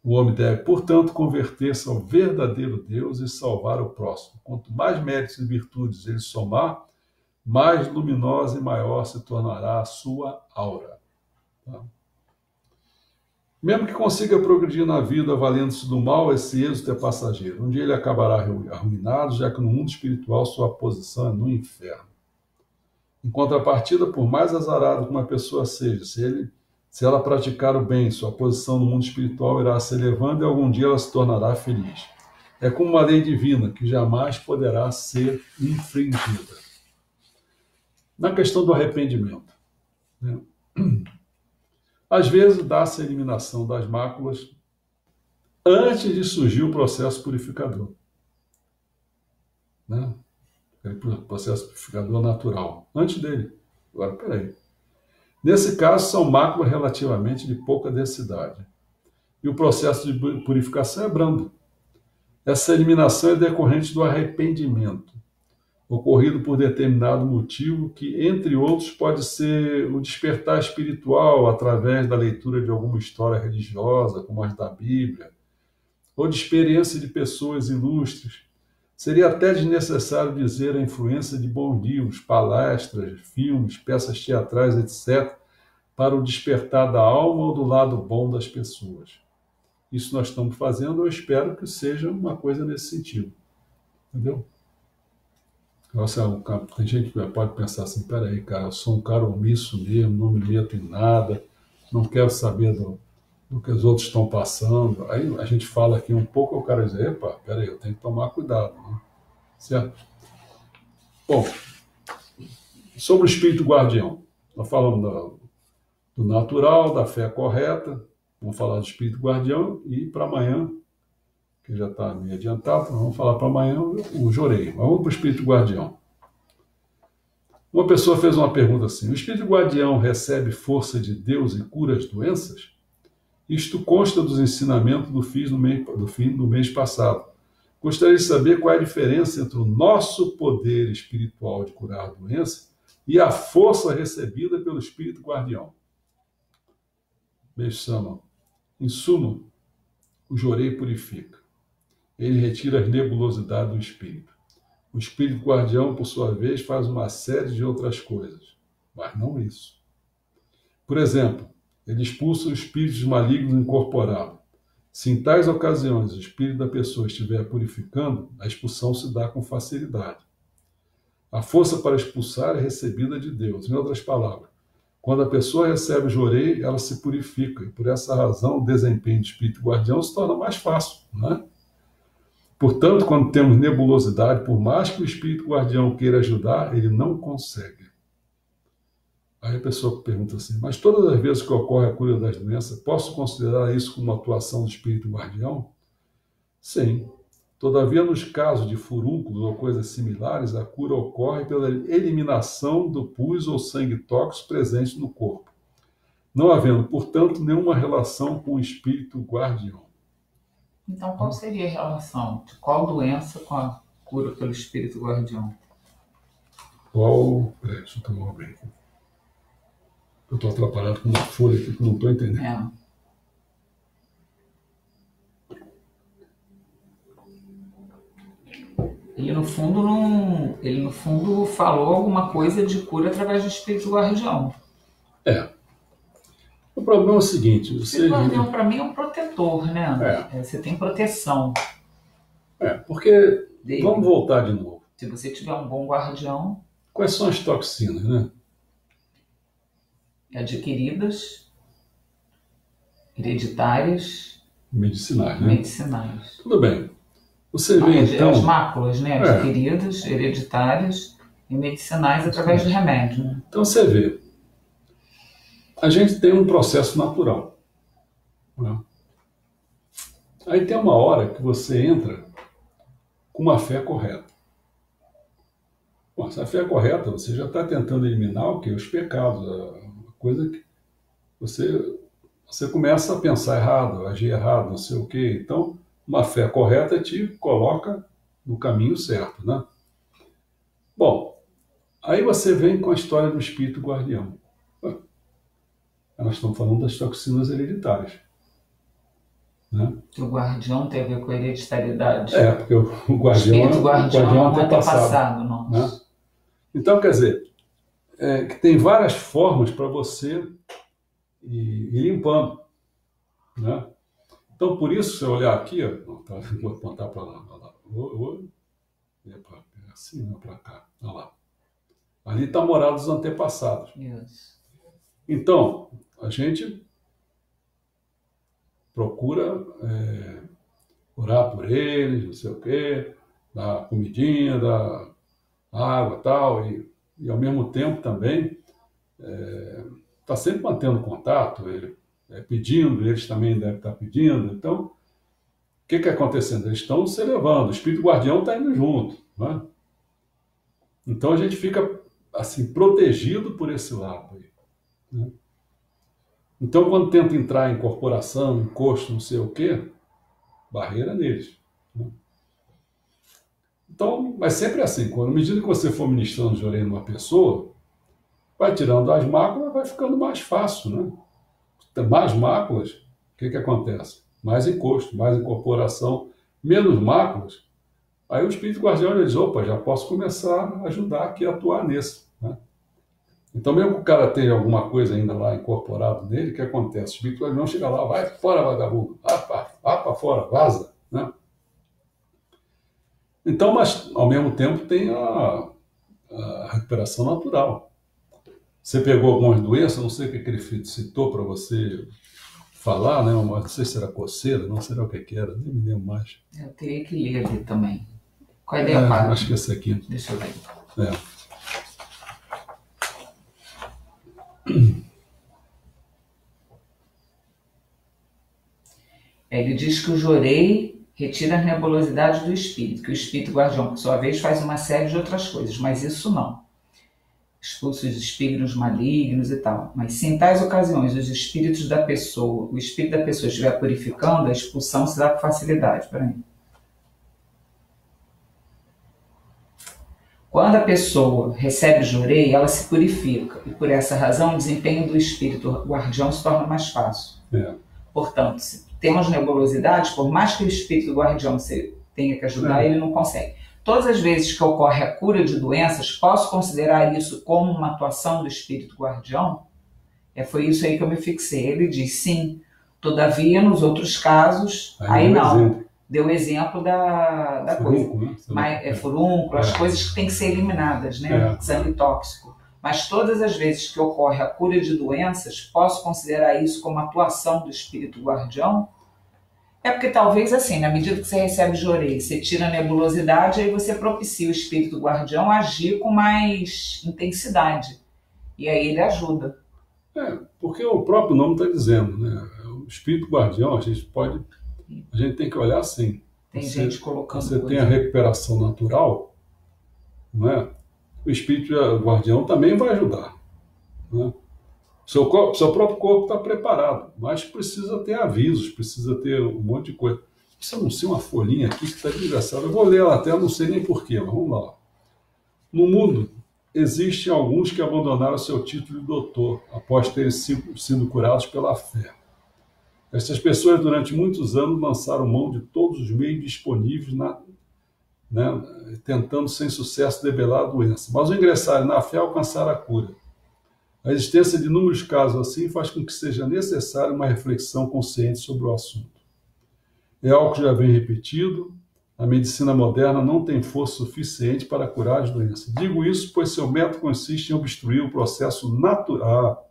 O homem deve, portanto, converter-se ao verdadeiro Deus e salvar o próximo. Quanto mais méritos e virtudes ele somar, mais luminosa e maior se tornará a sua aura. Tá? Mesmo que consiga progredir na vida valendo-se do mal, esse êxito é passageiro. Um dia ele acabará arruinado, já que no mundo espiritual sua posição é no inferno. Em contrapartida, por mais azarado que uma pessoa seja, se ela praticar o bem, sua posição no mundo espiritual irá se elevando e algum dia ela se tornará feliz. É como uma lei divina que jamais poderá ser infringida. Na questão do arrependimento, né? Às vezes dá-se a eliminação das máculas antes de surgir o processo purificador. Né? O processo purificador natural. Antes dele. Agora, peraí. Nesse caso, são máculas relativamente de pouca densidade. E o processo de purificação é brando. Essa eliminação é decorrente do arrependimento, ocorrido por determinado motivo que, entre outros, pode ser o despertar espiritual através da leitura de alguma história religiosa, como as da Bíblia, ou de experiência de pessoas ilustres. Seria até desnecessário dizer a influência de bons livros, palestras, filmes, peças teatrais, etc., para o despertar da alma ou do lado bom das pessoas. Isso nós estamos fazendo, eu espero que seja uma coisa nesse sentido. Entendeu? Nossa, tem gente que pode pensar assim: peraí, cara, eu sou um cara omisso mesmo, não me meto em nada, não quero saber do que os outros estão passando. Aí a gente fala aqui um pouco, o cara diz: epa, peraí, eu tenho que tomar cuidado, né? Certo? Bom, sobre o espírito guardião, nós falamos do natural, da fé correta, vamos falar do espírito guardião e para amanhã, que já está meio adiantado, vamos falar para amanhã o Jorei. Mas vamos para o espírito guardião. Uma pessoa fez uma pergunta assim: o espírito guardião recebe força de Deus e cura as doenças? Isto consta dos ensinamentos do fim do mês passado, Gostaria de saber qual é a diferença entre o nosso poder espiritual de curar a doença e a força recebida pelo Espírito Guardião. Meixo-sama, em suma, o jorei purifica. Ele retira as nebulosidades do Espírito. O Espírito Guardião, por sua vez, faz uma série de outras coisas, mas não isso. Por exemplo, ele expulsa os espíritos malignos incorporados. Se em tais ocasiões o espírito da pessoa estiver purificando, a expulsão se dá com facilidade. A força para expulsar é recebida de Deus. Em outras palavras, quando a pessoa recebe o jorei, ela se purifica. E por essa razão, o desempenho do espírito guardião se torna mais fácil, né? Portanto, quando temos nebulosidade, por mais que o espírito guardião queira ajudar, ele não consegue. Aí a pessoa pergunta assim, mas todas as vezes que ocorre a cura das doenças, posso considerar isso como uma atuação do espírito guardião? Sim. Todavia, nos casos de furúnculos ou coisas similares, a cura ocorre pela eliminação do pus ou sangue tóxico presente no corpo, não havendo, portanto, nenhuma relação com o espírito guardião. Então, qual seria a relação de qual doença com a cura pelo espírito guardião? Peraí, deixa eu tomar um bem aqui. Eu estou atrapalhado com uma folha aqui que não estou entendendo. Ele no fundo falou alguma coisa de cura através do espírito guardião. O problema é o seguinte... O espírito guardião, para mim, é um protetor, né? Você tem proteção. Porque... Vamos voltar de novo. Se você tiver um bom guardião... Quais são as toxinas, né? Adquiridas, hereditárias... Medicinais, né? Medicinais. Tudo bem. Você vê, então... As máculas, né? Adquiridas, hereditárias e medicinais através de remédio. Né? Então você vê, a gente tem um processo natural. Né? Aí tem uma hora que você entra com uma fé correta. Bom, se a fé é correta, você já está tentando eliminar o quê? Os pecados, a coisa que você começa a pensar errado, agir errado, não sei o quê. Então, uma fé correta te coloca no caminho certo, né? Bom, aí você vem com a história do espírito guardião. Nós estamos falando das toxinas hereditárias. Né? O guardião tem a ver com a hereditariedade. Porque o guardião é um antepassado. Né? Então, quer dizer, que tem várias formas para você ir limpando. Né? Então, por isso, se eu olhar aqui, vou apontar para lá. Assim, não para cá. Olha lá. Ali está a morada dos antepassados. Isso. Então, a gente procura orar por eles, não sei o quê, dar comidinha, dar água e tal, e ao mesmo tempo também está sempre mantendo contato, pedindo, eles também devem estar pedindo. Então, o que está acontecendo? Eles estão se elevando, o espírito guardião está indo junto. Né? Então a gente fica assim, protegido por esse lado aí. Né? Então, quando tenta entrar em corporação, encosto, não sei o quê, barreira neles. Né? Então, mas sempre assim, à medida que você for ministrando jorei numa pessoa, vai tirando as máculas, vai ficando mais fácil, né? Tem mais máculas, o que acontece? Mais encosto, mais incorporação, menos máculas. Aí o espírito guardião diz, opa, já posso começar a ajudar aqui a atuar nesse. Né? Então, mesmo que o cara tenha alguma coisa ainda lá incorporado nele, o que acontece? O espírito guardião chega lá, vai fora, vagabundo, vá para fora, vaza. Né? Então, mas ao mesmo tempo tem a recuperação natural. Você pegou algumas doenças, não sei o que ele citou para você falar, né? Não sei se era coceira, não sei o que era, nem me lembro mais. Eu teria que ler ali também. Qual é a ideia, Fábio? Acho que esse aqui. Deixa eu ver. Ele diz que o jorei retira a nebulosidade do espírito, que o espírito guardião, por sua vez, faz uma série de outras coisas, mas isso não. Expulsa os espíritos malignos e tal. Mas se em tais ocasiões os espíritos da pessoa, o espírito da pessoa estiver purificando, a expulsão se dá com facilidade. Peraí. Quando a pessoa recebe jorei, ela se purifica, e por essa razão o desempenho do espírito guardião se torna mais fácil. É. Portanto, se temos nebulosidades, por mais que o espírito guardião tenha que ajudar, ele não consegue. Todas as vezes que ocorre a cura de doenças, posso considerar isso como uma atuação do espírito guardião? Foi isso aí que eu me fixei. Ele diz sim. Todavia, nos outros casos, aí não. Exemplo. Deu o exemplo da furúnculo, coisa. Né? Furúnculo, as coisas que têm que ser eliminadas, né? Sangue tóxico. Mas todas as vezes que ocorre a cura de doenças, posso considerar isso como atuação do espírito guardião? Porque talvez assim, na medida que você recebe jorei, você tira a nebulosidade, aí você propicia o espírito guardião a agir com mais intensidade. E aí ele ajuda. Porque o próprio nome está dizendo, né? O espírito guardião, a gente tem que olhar assim. Tem gente colocando Você tem a recuperação natural, não é? O espírito guardião também vai ajudar, né? Seu próprio corpo está preparado, mas precisa ter avisos, precisa ter um monte de coisa. Isso anuncia uma folhinha aqui que está desgraçada. Eu vou ler ela até, não sei nem porquê, mas vamos lá. No mundo, existem alguns que abandonaram seu título de doutor após terem sido curados pela fé. Essas pessoas, durante muitos anos, lançaram mão de todos os meios disponíveis, tentando sem sucesso debelar a doença. Mas ao ingressarem na fé, alcançaram a cura. A existência de inúmeros casos assim faz com que seja necessária uma reflexão consciente sobre o assunto. É algo que já vem repetido. A medicina moderna não tem força suficiente para curar as doenças. Digo isso pois seu método consiste em obstruir o processo natural.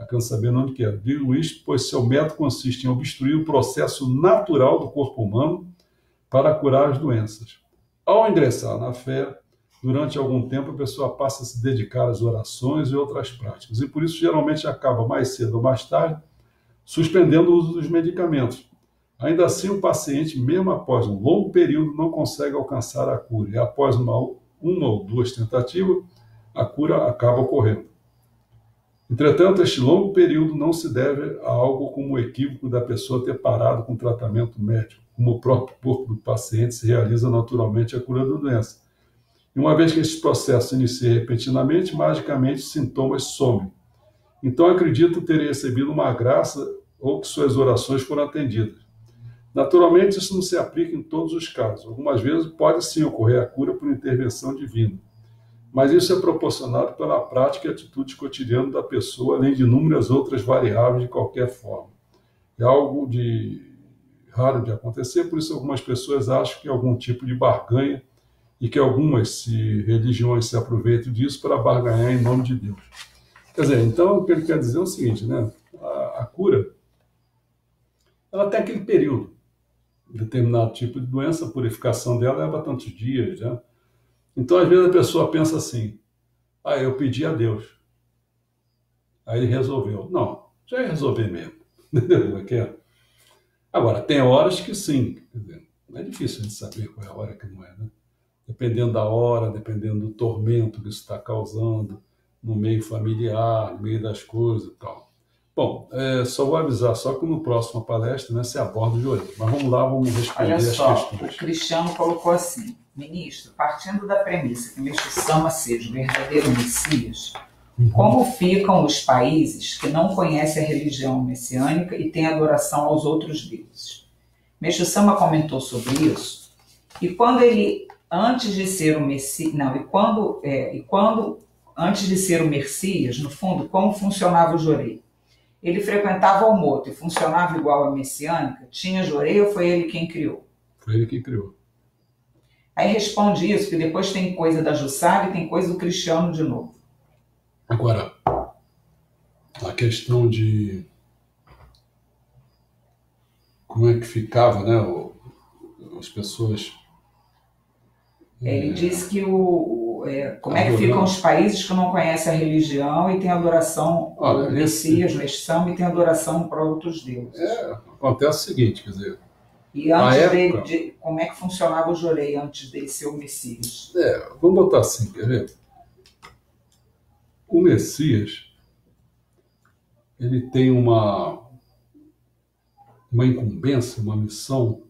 Quero saber onde que é. Digo isso pois seu método consiste em obstruir o processo natural do corpo humano para curar as doenças. Ao ingressar na fé, durante algum tempo a pessoa passa a se dedicar às orações e outras práticas. E por isso geralmente acaba mais cedo ou mais tarde suspendendo o uso dos medicamentos. Ainda assim, o paciente, mesmo após um longo período, não consegue alcançar a cura. E após uma ou duas tentativas, a cura acaba ocorrendo. Entretanto, este longo período não se deve a algo como o equívoco da pessoa ter parado com o tratamento médico, como o próprio corpo do paciente se realiza naturalmente a cura da doença. E uma vez que esse processo se inicia repentinamente, magicamente os sintomas somem. Então acredito ter recebido uma graça ou que suas orações foram atendidas. Naturalmente, isso não se aplica em todos os casos. Algumas vezes pode sim ocorrer a cura por intervenção divina. Mas isso é proporcionado pela prática e atitude cotidiana da pessoa, além de inúmeras outras variáveis de qualquer forma. É algo raro de acontecer, por isso algumas pessoas acham que é algum tipo de barganha e que algumas religiões se aproveitam disso para barganhar em nome de Deus. Quer dizer, então o que ele quer dizer é o seguinte, né? A cura, ela tem aquele período. Determinado tipo de doença, a purificação dela leva tantos dias, né? Então, às vezes, a pessoa pensa assim, eu pedi a Deus, aí ele resolveu. Não, já ia resolver mesmo. Agora, tem horas que sim, quer dizer, é difícil de saber qual é a hora que não é, né? Dependendo da hora, dependendo do tormento que isso está causando, no meio familiar, no meio das coisas e tal. Bom, só vou avisar, só que no próximo palestra, né, se aborda o jorei. Mas vamos lá, vamos responder as questões. O Cristiano colocou assim, ministro, partindo da premissa que Meixo Sama seja o verdadeiro Messias, como ficam os países que não conhecem a religião messiânica e têm adoração aos outros deuses? Meixo Sama comentou sobre isso, e quando ele, antes de ser o Messias, antes de ser o Messias, no fundo, como funcionava o jorei? Ele frequentava o moto e funcionava igual a messiânica? Tinha jorei ou foi ele quem criou? Foi ele quem criou. Aí responde isso, que depois tem coisa da Jussara e tem coisa do Cristiano de novo. Agora, a questão de como é que ficava, né, as pessoas... Ele disse que como é que ficam os países que não conhecem a religião e têm adoração ao Messias, Mesham, e têm adoração para outros deuses. Acontece o seguinte, quer dizer... E antes como é que funcionava o jorei antes dele ser o Messias? Vamos botar assim, quer ver? O Messias, ele tem uma incumbência, uma missão.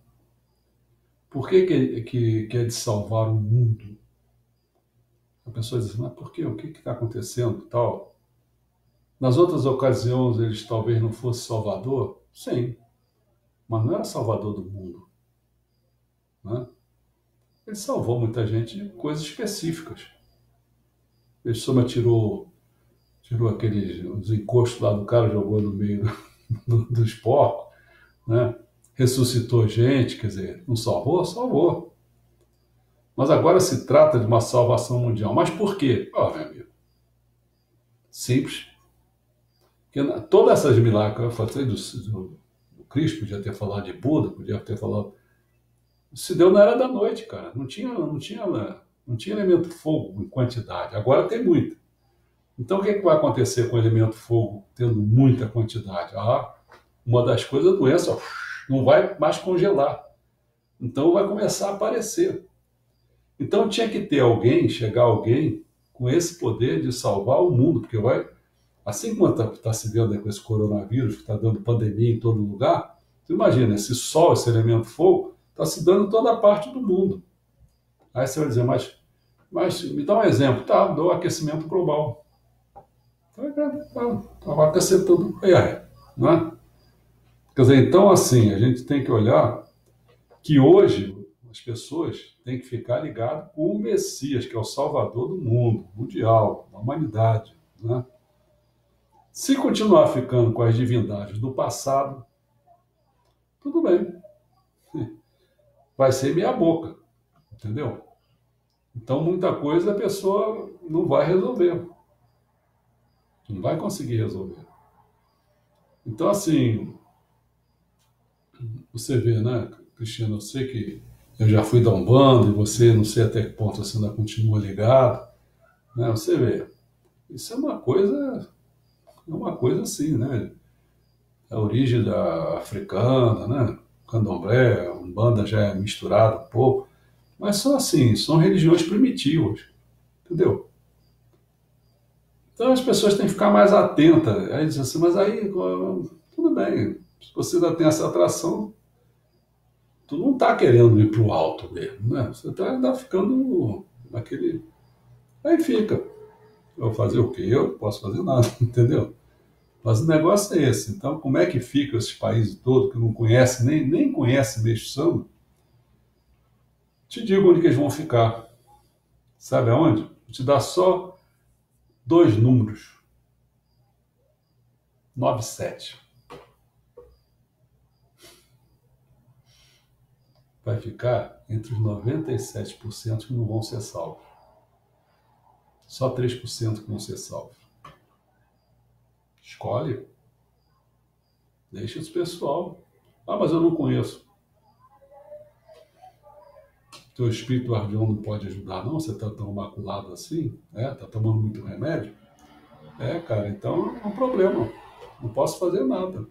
Por que é de salvar o mundo? A pessoa diz, mas por quê? O que está acontecendo? Tal. Nas outras ocasiões, eles talvez não fossem Salvador? Sim, mas não era Salvador do mundo. Né? Ele salvou muita gente de coisas específicas. Ele só tirou os encostos lá do cara, jogou no meio dos porcos, né? Ressuscitou gente, quer dizer, não salvou? Salvou. Mas agora se trata de uma salvação mundial. Mas por quê? Ó, meu amigo, simples. Porque todas essas milagres que eu falei do Cristo, podia ter falado de Buda, podia ter falado. Se deu na era da noite, cara. Não tinha elemento fogo em quantidade. Agora tem muito. Então o que vai acontecer com o elemento fogo tendo muita quantidade? Uma das coisas, a doença não vai mais congelar. Então vai começar a aparecer. Então tinha que ter chegar alguém com esse poder de salvar o mundo, porque assim como está se vendo aí com esse coronavírus, que está dando pandemia em todo lugar, você imagina, esse sol, esse elemento fogo, está se dando em toda parte do mundo. Aí você vai dizer, mas me dá um exemplo. Tá, do aquecimento global. Estava acrescentando. Não é? Quer dizer, então assim, a gente tem que olhar que hoje as pessoas têm que ficar ligadas com o Messias, que é o Salvador do mundo, mundial, da humanidade. Né? Se continuar ficando com as divindades do passado, tudo bem. Vai ser meia boca, entendeu? Então muita coisa a pessoa não vai resolver. Não vai conseguir resolver. Então, assim, você vê, né, Cristiano, eu sei que eu já fui da Umbanda e você, não sei até que ponto você ainda continua ligado, né? Você vê, isso é uma coisa assim, né? A origem da africana, né? Candomblé, Umbanda já é misturado um pouco, mas são assim, são religiões primitivas, entendeu? Então as pessoas têm que ficar mais atentas. Aí dizem assim, mas aí, tudo bem, se você ainda tem essa atração, tu não está querendo ir para o alto mesmo, né? Você está ainda ficando naquele. Aí fica. Eu vou fazer o quê? Eu não posso fazer nada, entendeu? Mas o negócio é esse. Então, como é que fica esses países todos que não conhecem, nem conhecem Meixo Sama? Te digo onde que eles vão ficar. Sabe aonde? Vou te dar só dois números. 97. Vai ficar entre os 97% que não vão ser salvos. Só 3% que vão ser salvos. Escolhe. Deixa esse pessoal. Mas eu não conheço. Teu espírito guardião não pode ajudar, não? Você está tão maculado assim? Está tomando muito remédio? Cara, então é um problema. Não posso fazer nada.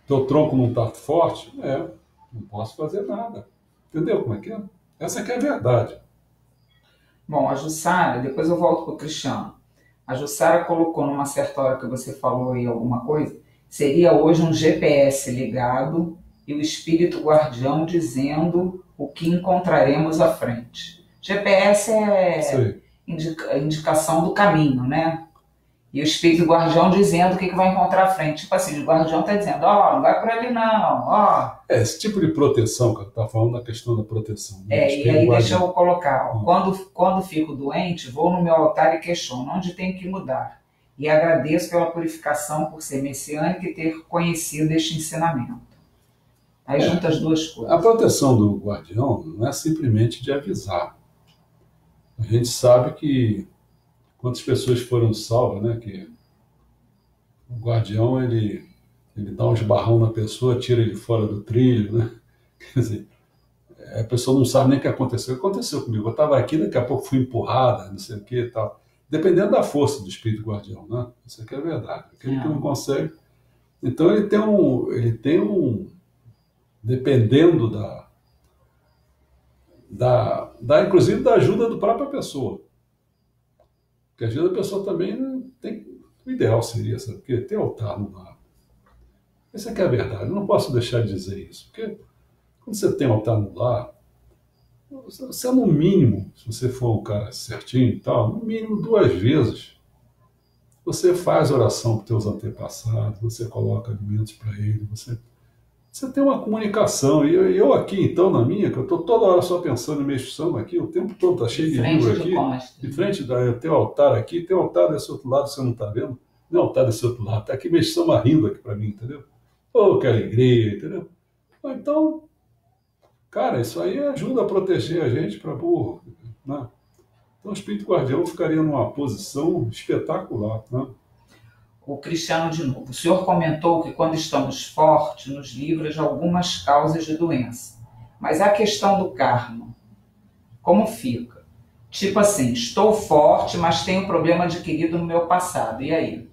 Teu tronco não está forte? Não posso fazer nada. Entendeu como é que é? Essa que é a verdade. Bom, a Jussara, depois eu volto para o Cristiano. A Jussara colocou numa certa hora que você falou aí alguma coisa, seria hoje um GPS ligado e o espírito guardião dizendo o que encontraremos à frente. GPS é indicação do caminho, né? E o espírito guardião dizendo o que vai encontrar à frente. Tipo assim, o guardião está dizendo, não vai por ali não, esse tipo de proteção, que está falando da questão da proteção. Né? E aí deixa eu colocar, quando fico doente, vou no meu altar e questiono onde tem que mudar. E agradeço pela purificação por ser messiânica e ter conhecido este ensinamento. Aí junta as duas coisas. A proteção do guardião não é simplesmente de avisar. A gente sabe que quantas pessoas foram salvas, né? Que o guardião, ele dá um esbarrão na pessoa, tira ele fora do trilho, né? Quer dizer, a pessoa não sabe nem o que aconteceu. O que aconteceu comigo? Eu estava aqui, daqui a pouco fui empurrada, não sei o que e tal. Dependendo da força do espírito guardião, né? Isso aqui é verdade. Aquele que não consegue. Então ele tem um dependendo inclusive da ajuda da própria pessoa. Porque às vezes a pessoa também tem. O ideal seria, sabe o quê? Ter altar no lar. Essa aqui é a verdade. Eu não posso deixar de dizer isso. Porque quando você tem altar no lar, você no mínimo, se você for um cara certinho e tal, no mínimo 2 vezes, você faz oração para os teus antepassados, você coloca alimentos para eles, você tem uma comunicação. E eu aqui, então, na minha, que eu estou toda hora só pensando em mexer samba aqui, o tempo todo está cheio De de livro frente de aqui, costa. de frente tem o altar aqui, tem o altar desse outro lado, você não está vendo? Não é o altar desse outro lado, está aqui mexer samba rindo aqui para mim, entendeu? Oh, que alegria, entendeu? Então, cara, isso aí ajuda a proteger a gente para burro, né? Então, o espírito guardião ficaria numa posição espetacular, né? O Cristiano de novo. O senhor comentou que quando estamos fortes, nos livra de algumas causas de doença. Mas a questão do karma, como fica? Tipo assim, estou forte, mas tenho problema adquirido no meu passado. E aí?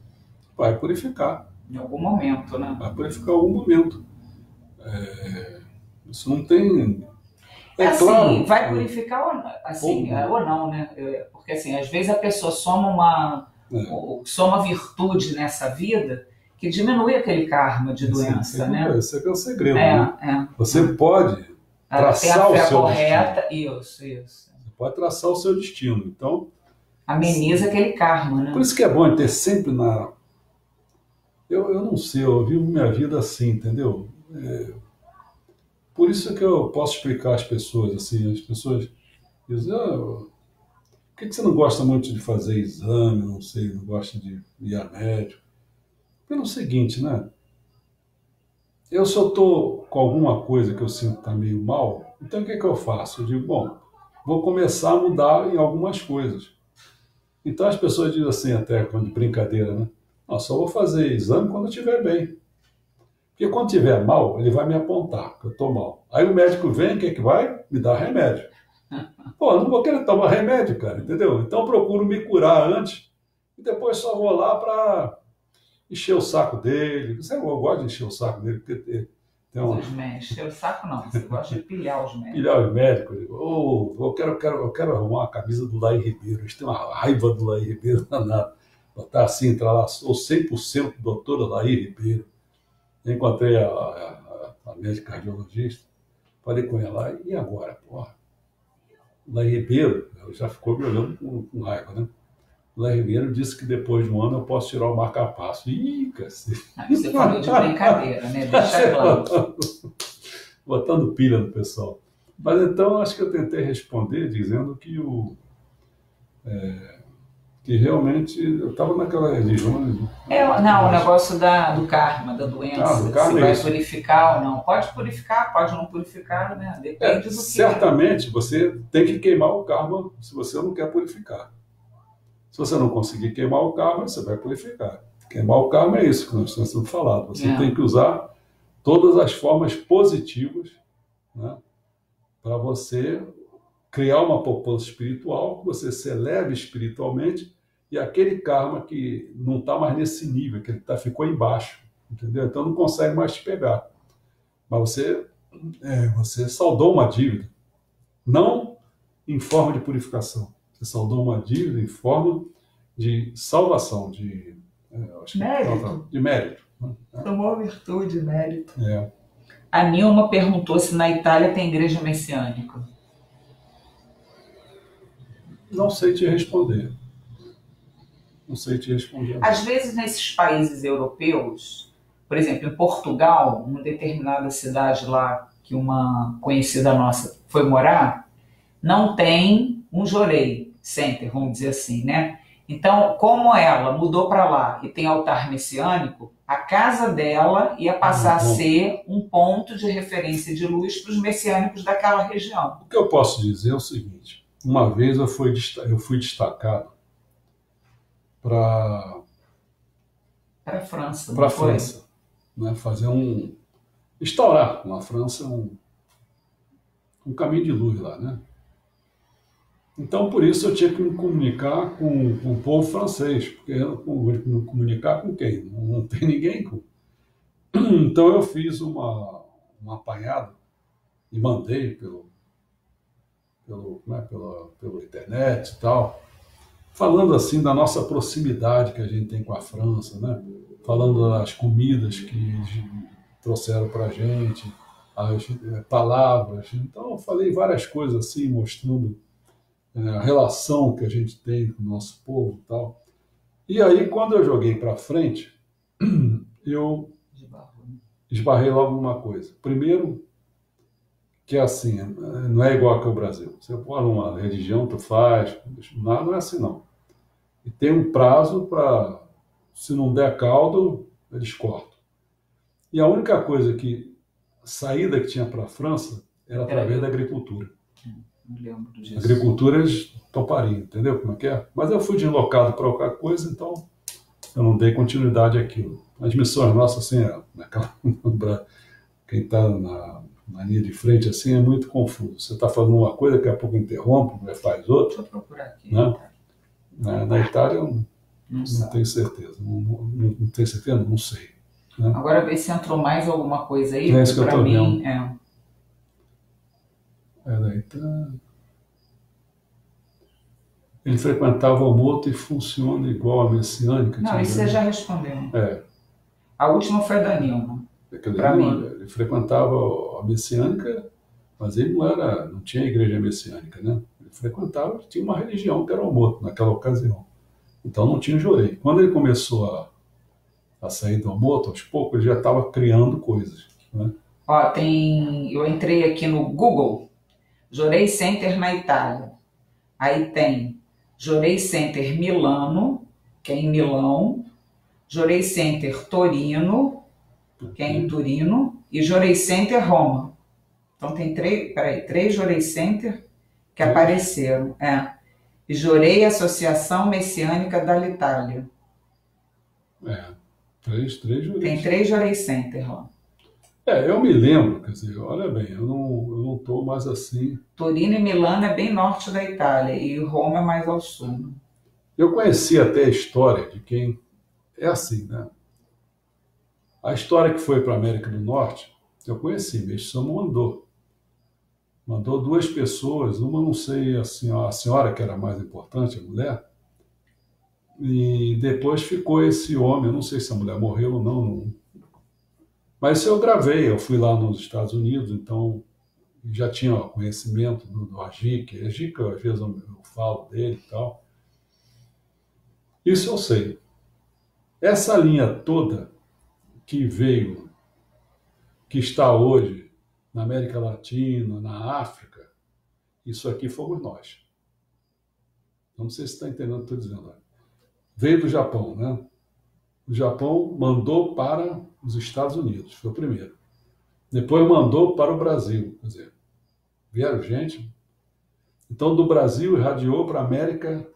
Vai purificar, Em algum momento, né? vai purificar em algum momento. Isso não tem. É Assim, claro. vai purificar assim, Ou- ou não, né? Porque assim, às vezes a pessoa soma virtude nessa vida que diminui aquele karma de doença, né? Esse é o segredo, É, né? é. Você pode Tem a traçar o fé seu correta, destino. isso. Você pode traçar o seu destino. Então, Ameniza aquele karma, por né? isso que é bom ter sempre na. Eu não sei, eu vivo minha vida assim, entendeu? Por isso que eu posso explicar às pessoas, assim, as pessoas dizem, por que você não gosta muito de fazer exame, não sei, não gosta de ir a médico? Pelo seguinte, né? Eu só estou com alguma coisa que eu sinto que está meio mal, então o que, que eu faço? Eu digo, bom, vou começar a mudar em algumas coisas. Então as pessoas dizem assim, até de brincadeira, né? Não, só vou fazer exame quando eu estiver bem. Porque quando estiver mal, ele vai me apontar que eu estou mal. Aí o médico vem, o que, que vai? Me dá remédio. Pô, eu não vou querer tomar remédio, cara, entendeu? Então eu procuro me curar antes e depois só vou lá para encher o saco dele. Você não gosta de encher o saco dele, porque tem uma. Os médicos. Encher o saco não, você gosta de pilhar os médicos. Pilhar os médicos. Oh, eu quero arrumar uma camisa do Laí Ribeiro. Eles têm uma raiva do Laí Ribeiro danada. Botar assim, entrar lá, sou 100% doutora Laí Ribeiro. Encontrei a médica cardiologista, falei com ela, e agora, porra? O Laí Ribeiro, já ficou me olhando com raiva, né? O Laí Ribeiro disse que depois de um ano eu posso tirar o marca-passo. Ih, cacete. Aí você falou de brincadeira, né? Deixa claro. Botando pilha no pessoal. Mas então acho que eu tentei responder dizendo que realmente eu estava naquela religião. Não, o negócio do karma, da doença, Do karma se é vai isso. purificar ou não. Pode purificar, pode não purificar, né? Depende do que. Certamente você tem que queimar o karma se você não quer purificar. Se você não conseguir queimar o karma, você vai purificar. Queimar o karma é isso que nós estamos falando. Você tem que usar todas as formas positivas, né, para você criar uma poupança espiritual, que você se eleve espiritualmente e aquele karma que não está mais nesse nível, que ele ficou embaixo, entendeu? Então não consegue mais te pegar. Mas você saldou uma dívida, não em forma de purificação. Você saldou uma dívida em forma de salvação, Mérito. de mérito. Tomou virtude, mérito. É. A Nilma perguntou se na Itália tem igreja messiânica. Não sei te responder. Não sei te responder. Às vezes, nesses países europeus, por exemplo, em Portugal, uma determinada cidade lá, que uma conhecida nossa foi morar, não tem um jorei center, vamos dizer assim, né? Então, como ela mudou para lá e tem altar messiânico, a casa dela ia passar a ser um ponto de referência de luz para os messiânicos daquela região. O que eu posso dizer é o seguinte: uma vez eu fui destacado para a França. Para a França, né? Instaurar na França um caminho de luz lá, né? Então, por isso, eu tinha que me comunicar com o povo francês, porque eu vou me comunicar com quem? Não tem ninguém. Então, eu fiz um apanhado e mandei pela internet e tal, falando assim da nossa proximidade que a gente tem com a França, né? Falando das comidas que trouxeram para a gente, as palavras. Então, eu falei várias coisas assim, mostrando a relação que a gente tem com o nosso povo e tal. E aí, quando eu joguei para frente, eu esbarrei logo numa coisa. Primeiro, que é assim, não é igual aqui ao Brasil. Você fala uma religião, tu faz, não é assim não. E tem um prazo para, se não der caldo, eles cortam. E a única coisa que, saída que tinha para a França, era através da agricultura. Não lembro disso. Agricultura eles topariam, entendeu como é que é? Mas eu fui deslocado para qualquer coisa, então eu não dei continuidade àquilo. As missões nossas, assim, quem está na linha de frente, assim, é muito confuso. Você está falando uma coisa, daqui a pouco interrompe, faz outra. Deixa eu procurar aqui. Né? Na Itália, eu não sabe. tenho certeza. Não tenho certeza? Não sei. Né? Agora vê se entrou mais alguma coisa aí. É isso que eu Para tô mim, vendo. Da Itália. Ele frequentava o moto e funciona igual a messiânica. Não, isso você já respondeu. É. A última foi a da Nilma. Para mim. Ele frequentava a messiânica, mas ele não tinha igreja messiânica, né? Ele frequentava, tinha uma religião que era o moto naquela ocasião. Então não tinha jorei. Quando ele começou a sair do moto, aos poucos ele já estava criando coisas. Né? Ó, eu entrei aqui no Google, Jorei Center na Itália. Aí tem Jorei Center Milano, que é em Milão, Jorei Center Torino, que é em Turino, e Jorei Center Roma. Então tem três Jorei Center que apareceram. E Jorei Associação Messiânica da Itália. Três Jorei. Tem 3 Jorei Center lá. Eu me lembro, quer dizer, olha bem, eu não estou mais assim. Torino e Milano é bem norte da Itália e Roma é mais ao sul. Eu conheci até a história de quem é assim, né? A história que foi para a América do Norte, eu conheci, Meixo Sama mandou. Mandou 2 pessoas, uma não sei, a senhora que era mais importante, a mulher, e depois ficou esse homem, eu não sei se a mulher morreu ou não. Mas isso eu gravei, eu fui lá nos Estados Unidos, então já tinha conhecimento do Ajic, às vezes eu falo dele e tal. Isso eu sei. Essa linha toda que veio, que está hoje na América Latina, na África, isso aqui fomos nós. Não sei se está entendendo o que eu estou dizendo. Veio do Japão, né? O Japão mandou para os Estados Unidos, foi o primeiro. Depois mandou para o Brasil, quer dizer, vieram gente. Então, do Brasil, irradiou para a América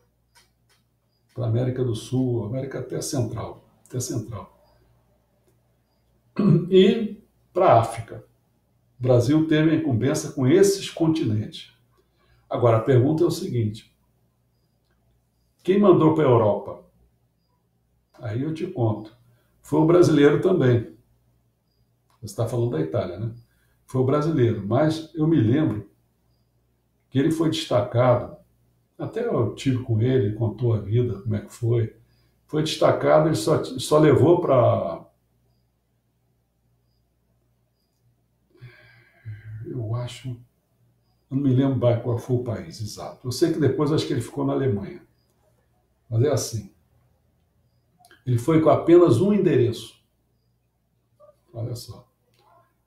do Sul, América até Central. E para a África. O Brasil teve a incumbência com esses continentes. Agora, a pergunta é o seguinte: quem mandou para a Europa? Aí eu te conto. Foi o brasileiro também. Você está falando da Itália, né? Foi o brasileiro. Mas eu me lembro que ele foi destacado, até eu tive com ele, contou a vida, como é que foi. Foi destacado, ele só levou para... eu não me lembro qual foi o país exato. Eu sei que depois acho que ele ficou na Alemanha. Mas é assim. Ele foi com apenas um endereço. Olha só.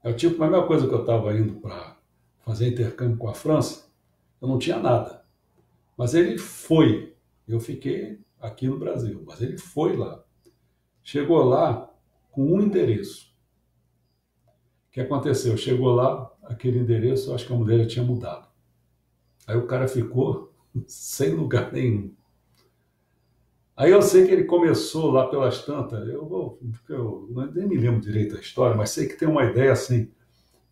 É o tipo, a mesma coisa que eu estava indo para fazer intercâmbio com a França, eu não tinha nada. Mas ele foi. Eu fiquei aqui no Brasil, mas ele foi lá. Chegou lá com um endereço. O que aconteceu? Chegou lá, aquele endereço, eu acho que a mulher já tinha mudado. Aí o cara ficou sem lugar nenhum. Aí eu sei que ele começou lá pelas tantas, eu nem me lembro direito da história, mas sei que tem uma ideia assim,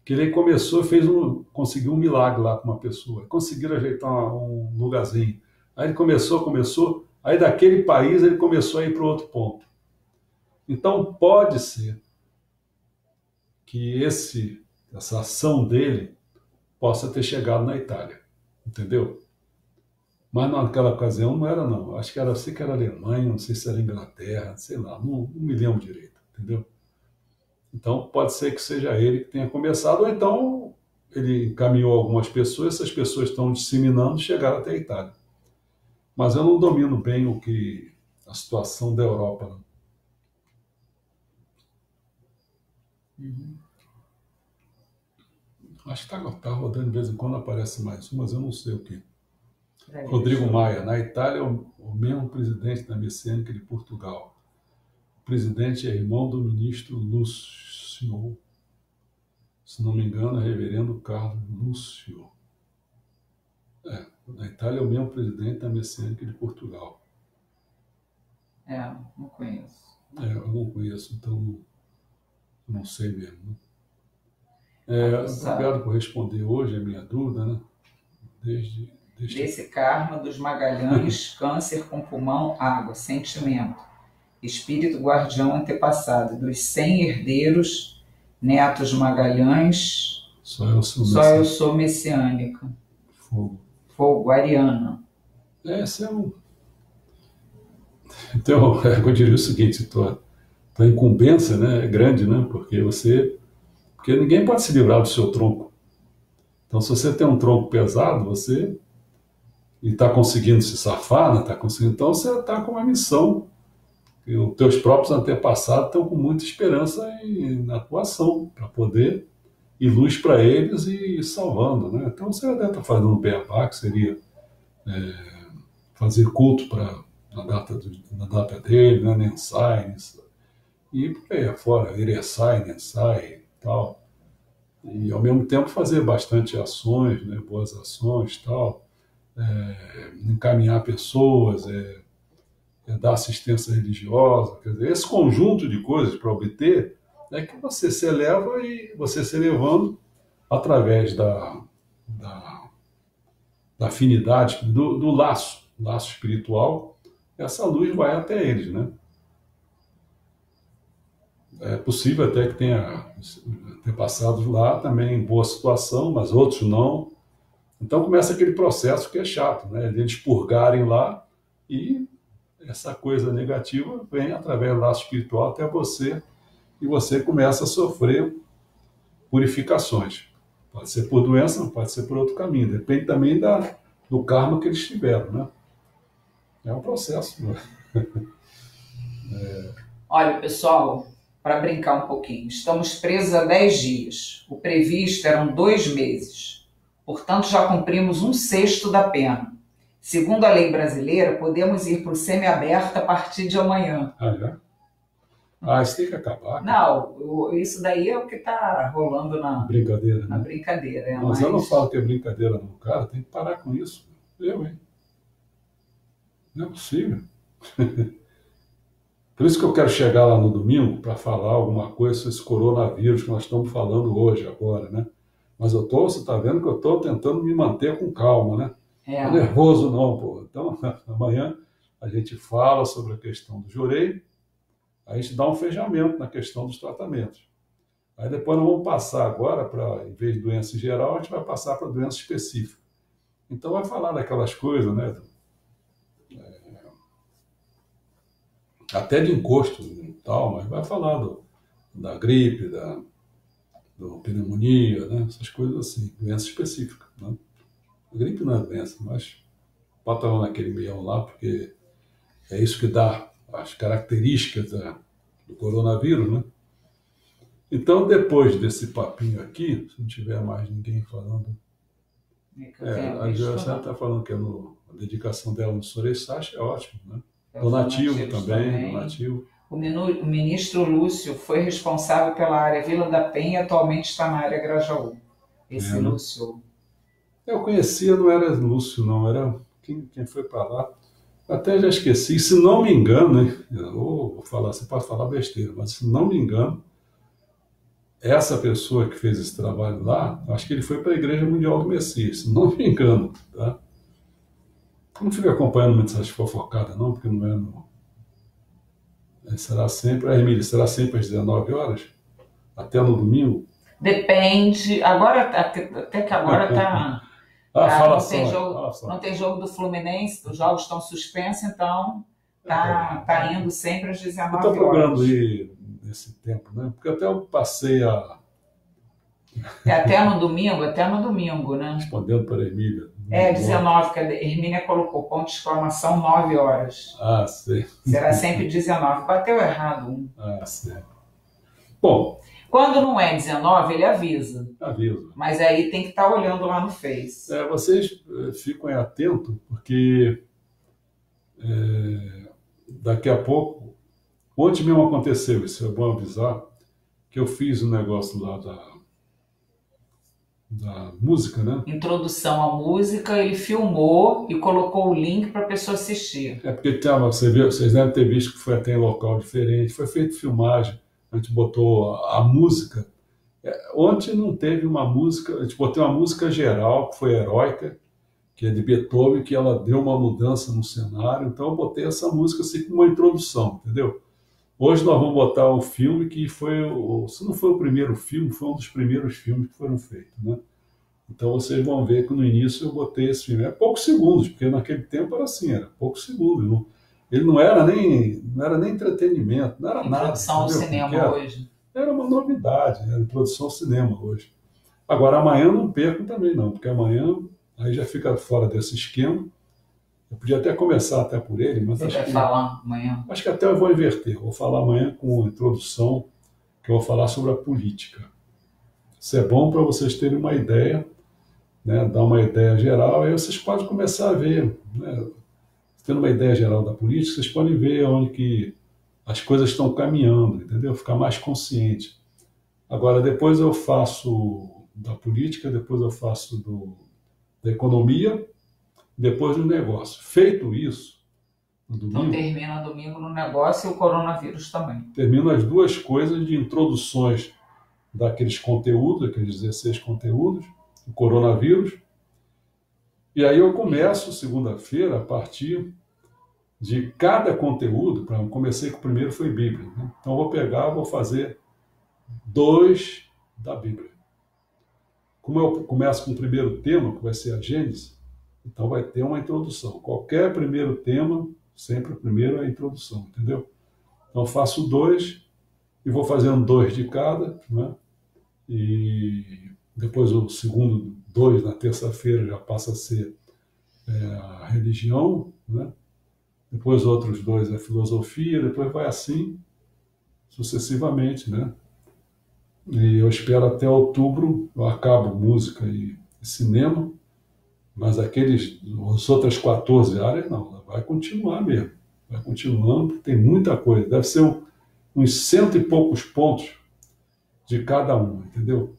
que ele começou e conseguiu um milagre lá com uma pessoa, conseguiram ajeitar um lugarzinho. Aí ele começou, aí daquele país ele começou a ir para outro ponto. Então pode ser que essa ação dele possa ter chegado na Itália, entendeu? Mas naquela ocasião não era não, acho que era Alemanha, não sei se era Inglaterra, sei lá, não me lembro direito, entendeu? Então, pode ser que seja ele que tenha começado, ou então ele encaminhou algumas pessoas, essas pessoas estão disseminando e chegaram até a Itália. Mas eu não domino bem a situação da Europa, não. Uhum. Acho que está rodando de vez em quando, aparece mais um, mas eu não sei o que. Peraí, deixa Rodrigo eu... Maia, na Itália é o mesmo presidente da Messiânica de Portugal. O presidente é irmão do ministro Lúcio, se não me engano, é reverendo Carlos Lúcio. Na Itália é o mesmo presidente da Messiânica de Portugal. Não conheço. Eu não conheço, então não sei mesmo. Acusado Obrigado por responder hoje a minha dúvida, né? desse karma dos Magalhães, câncer com pulmão, água, sentimento, espírito guardião antepassado, dos 100 herdeiros, netos Magalhães, Só eu sou messiânica. Fogo. Ariana. Esse é um... Então, eu diria o seguinte, tua incumbência, né, é grande, né? Porque ninguém pode se livrar do seu tronco. Então, se você tem um tronco pesado, e está conseguindo se safar, né? Então você está com uma missão. E os teus próprios antepassados estão com muita esperança na tua ação, para poder ir luz para eles e ir salvando, né? Então você deve estar fazendo um beabá, que seria fazer culto na data dele, né? Nensai, e por aí afora, Eresai, Nensai e tal. E ao mesmo tempo fazer bastante ações, né? Boas ações e tal. Encaminhar pessoas, dar assistência religiosa, quer dizer, esse conjunto de coisas para obter é que você se eleva, e você se elevando através da afinidade, do laço espiritual, essa luz vai até eles, né? É possível até que tenha passados lá também em boa situação, mas outros não. Então começa aquele processo que é chato, né? De eles purgarem lá, e essa coisa negativa vem através do laço espiritual até você, e você começa a sofrer purificações. Pode ser por doença, pode ser por outro caminho. Depende também do karma que eles tiveram, né? É um processo. Né? Olha, pessoal, para brincar um pouquinho, estamos presos há 10 dias. O previsto eram 2 meses. Portanto, já cumprimos 1/6 da pena. Segundo a lei brasileira, podemos ir para o semiaberto a partir de amanhã. Isso tem que acabar. Não, isso daí é o que está rolando na brincadeira. Na brincadeira. Mas eu não falo que é brincadeira, não. Cara, tem que parar com isso. Hein? Não é possível. Por isso que eu quero chegar lá no domingo para falar alguma coisa sobre esse coronavírus que nós estamos falando hoje, agora, né? Mas você está vendo que eu estou tentando me manter com calma, né? Não é nervoso não, pô. Então, amanhã a gente fala sobre a questão do Jorei, a gente dá um fechamento na questão dos tratamentos. Aí depois nós vamos passar agora para, em vez de doença geral, a gente vai passar para doença específica. Então vai falar daquelas coisas, né? Até de encosto e tal, mas vai falar da gripe, da pneumonia, né? Essas coisas assim, doença específica, né? A gripe não é doença, mas bota lá naquele meião lá, porque é isso que dá as características do coronavírus, né? Então, depois desse papinho aqui, se não tiver mais ninguém falando... a Joana está falando que a dedicação dela no Sorei Sachi é ótimo, né? Donativo também. O ministro Lúcio foi responsável pela área Vila da Penha e atualmente está na área Grajaú. Lúcio... Eu conhecia, não era Lúcio, não, era quem foi para lá. Até já esqueci, se não me engano, né? Vou falar, você pode falar besteira, mas se não me engano, essa pessoa que fez esse trabalho lá, acho que ele foi para a Igreja Mundial do Messias, se não me engano, tá? Eu não fico acompanhando muito essas fofocadas, não, porque não é no... Será sempre, Emília, será sempre às 19 horas? Até no domingo? Depende, agora, até que agora está... não tem jogo do Fluminense, os jogos estão suspensos, então tá indo sempre às 19 horas. Eu estou procurando ir nesse tempo, né? Porque até eu passei a... Até no domingo, né? Respondendo para a Emília. 19, que a Hermínia colocou ponto de exclamação 9 horas. Ah, sei. Será sempre 19. Bateu errado um. Ah, sei. Bom. Quando não é 19, ele avisa. Avisa. Mas aí tem que estar olhando lá no Face. Vocês fiquem atentos, porque daqui a pouco, ontem mesmo aconteceu, isso é bom avisar, que eu fiz um negócio lá da música, né? Introdução à música, ele filmou e colocou o link para a pessoa assistir. Porque vocês devem ter visto que foi até em local diferente, foi feito filmagem, a gente botou a música. Ontem não teve uma música, a gente botou uma música geral, que foi Heroica, que é de Beethoven, que ela deu uma mudança no cenário, então eu botei essa música assim como uma introdução, entendeu? Hoje nós vamos botar um filme que foi, se não foi o primeiro filme, foi um dos primeiros filmes que foram feitos, né? Então vocês vão ver que no início eu botei esse filme. É poucos segundos, porque naquele tempo era assim, era poucos segundos. Ele não era nem entretenimento, não era nada. Introdução ao cinema hoje. Era uma novidade, era introdução ao cinema hoje. Agora amanhã não percam também não, porque amanhã aí já fica fora desse esquema. Eu podia até começar até por ele, mas Você vai falar amanhã? Acho que até eu vou inverter. Vou falar amanhã com a introdução, que eu vou falar sobre a política. Isso é bom para vocês terem uma ideia, né, dar uma ideia geral, aí vocês podem começar a ver, né, tendo uma ideia geral da política, vocês podem ver onde que as coisas estão caminhando, entendeu? Ficar mais consciente. Agora, depois eu faço da política, depois eu faço da economia, depois do negócio. Feito isso, no domingo... Então termina domingo no negócio e o coronavírus também. Termino as duas coisas de introduções daqueles conteúdos, aqueles 16 conteúdos, o coronavírus, e aí eu começo segunda-feira a partir de cada conteúdo. Comecei com o primeiro, foi Bíblia, né? Então vou fazer 2 da Bíblia. Como eu começo com o primeiro tema, que vai ser a Gênesis, então vai ter uma introdução. Qualquer primeiro tema, sempre o primeiro é a introdução, entendeu? Então eu faço 2 e vou fazendo 2 de cada, né? E depois o segundo 2 na terça-feira já passa a ser a religião, né? Depois outros 2 é filosofia, depois vai assim sucessivamente, né? E eu espero até outubro, eu acabo música e cinema, mas as outras 14 áreas não, vai continuar mesmo, vai continuando, tem muita coisa, deve ser uns 100 e poucos pontos de cada um, entendeu?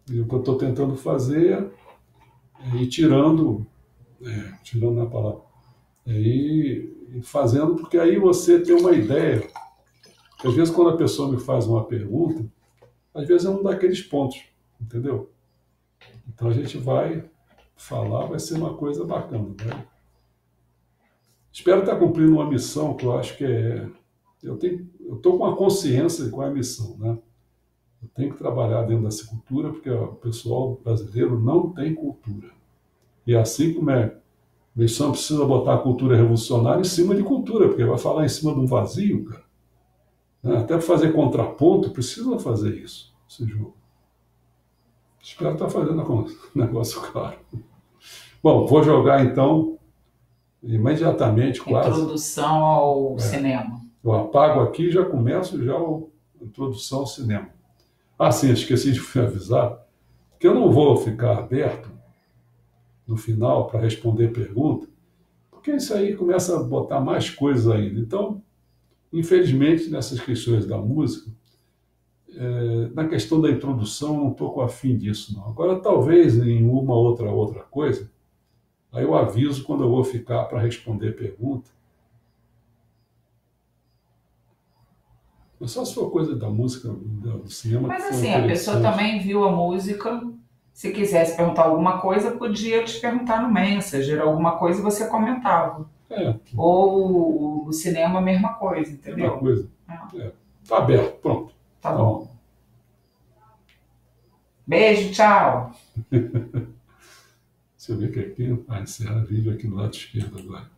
E o que eu estou tentando fazer é ir tirando a palavra, e fazendo, porque aí você tem uma ideia. Porque às vezes quando a pessoa me faz uma pergunta, às vezes é um daqueles pontos, entendeu? Então a gente vai falar, vai ser uma coisa bacana, né? Espero estar cumprindo uma missão que eu acho que eu estou com a consciência de qual é a missão, né? Eu tenho que trabalhar dentro dessa cultura, porque o pessoal brasileiro não tem cultura. E assim como a missão precisa botar a cultura revolucionária em cima de cultura, porque vai falar em cima de um vazio, cara. Até para fazer contraponto, precisa fazer isso, esse jogo. Espero estar fazendo o negócio claro. Bom, vou jogar então, imediatamente, quase. Introdução ao cinema. Eu apago aqui e já começo a introdução ao cinema. Ah, sim, esqueci de avisar que eu não vou ficar aberto no final para responder pergunta, porque isso aí começa a botar mais coisas ainda. Então, infelizmente, nessas questões da música, na questão da introdução, não estou com afim disso, não. Agora, talvez em uma outra coisa, aí eu aviso quando eu vou ficar para responder pergunta. Mas só se for coisa da música, do cinema. Mas assim, a pessoa também viu a música, se quisesse perguntar alguma coisa, podia te perguntar no Messenger, alguma coisa e você comentava. Ou o cinema, a mesma coisa, entendeu? Mesma coisa. Tá aberto, pronto. Tá bom. Beijo, tchau. Deixa eu ver que aqui, encerrar vídeo aqui no lado esquerdo agora.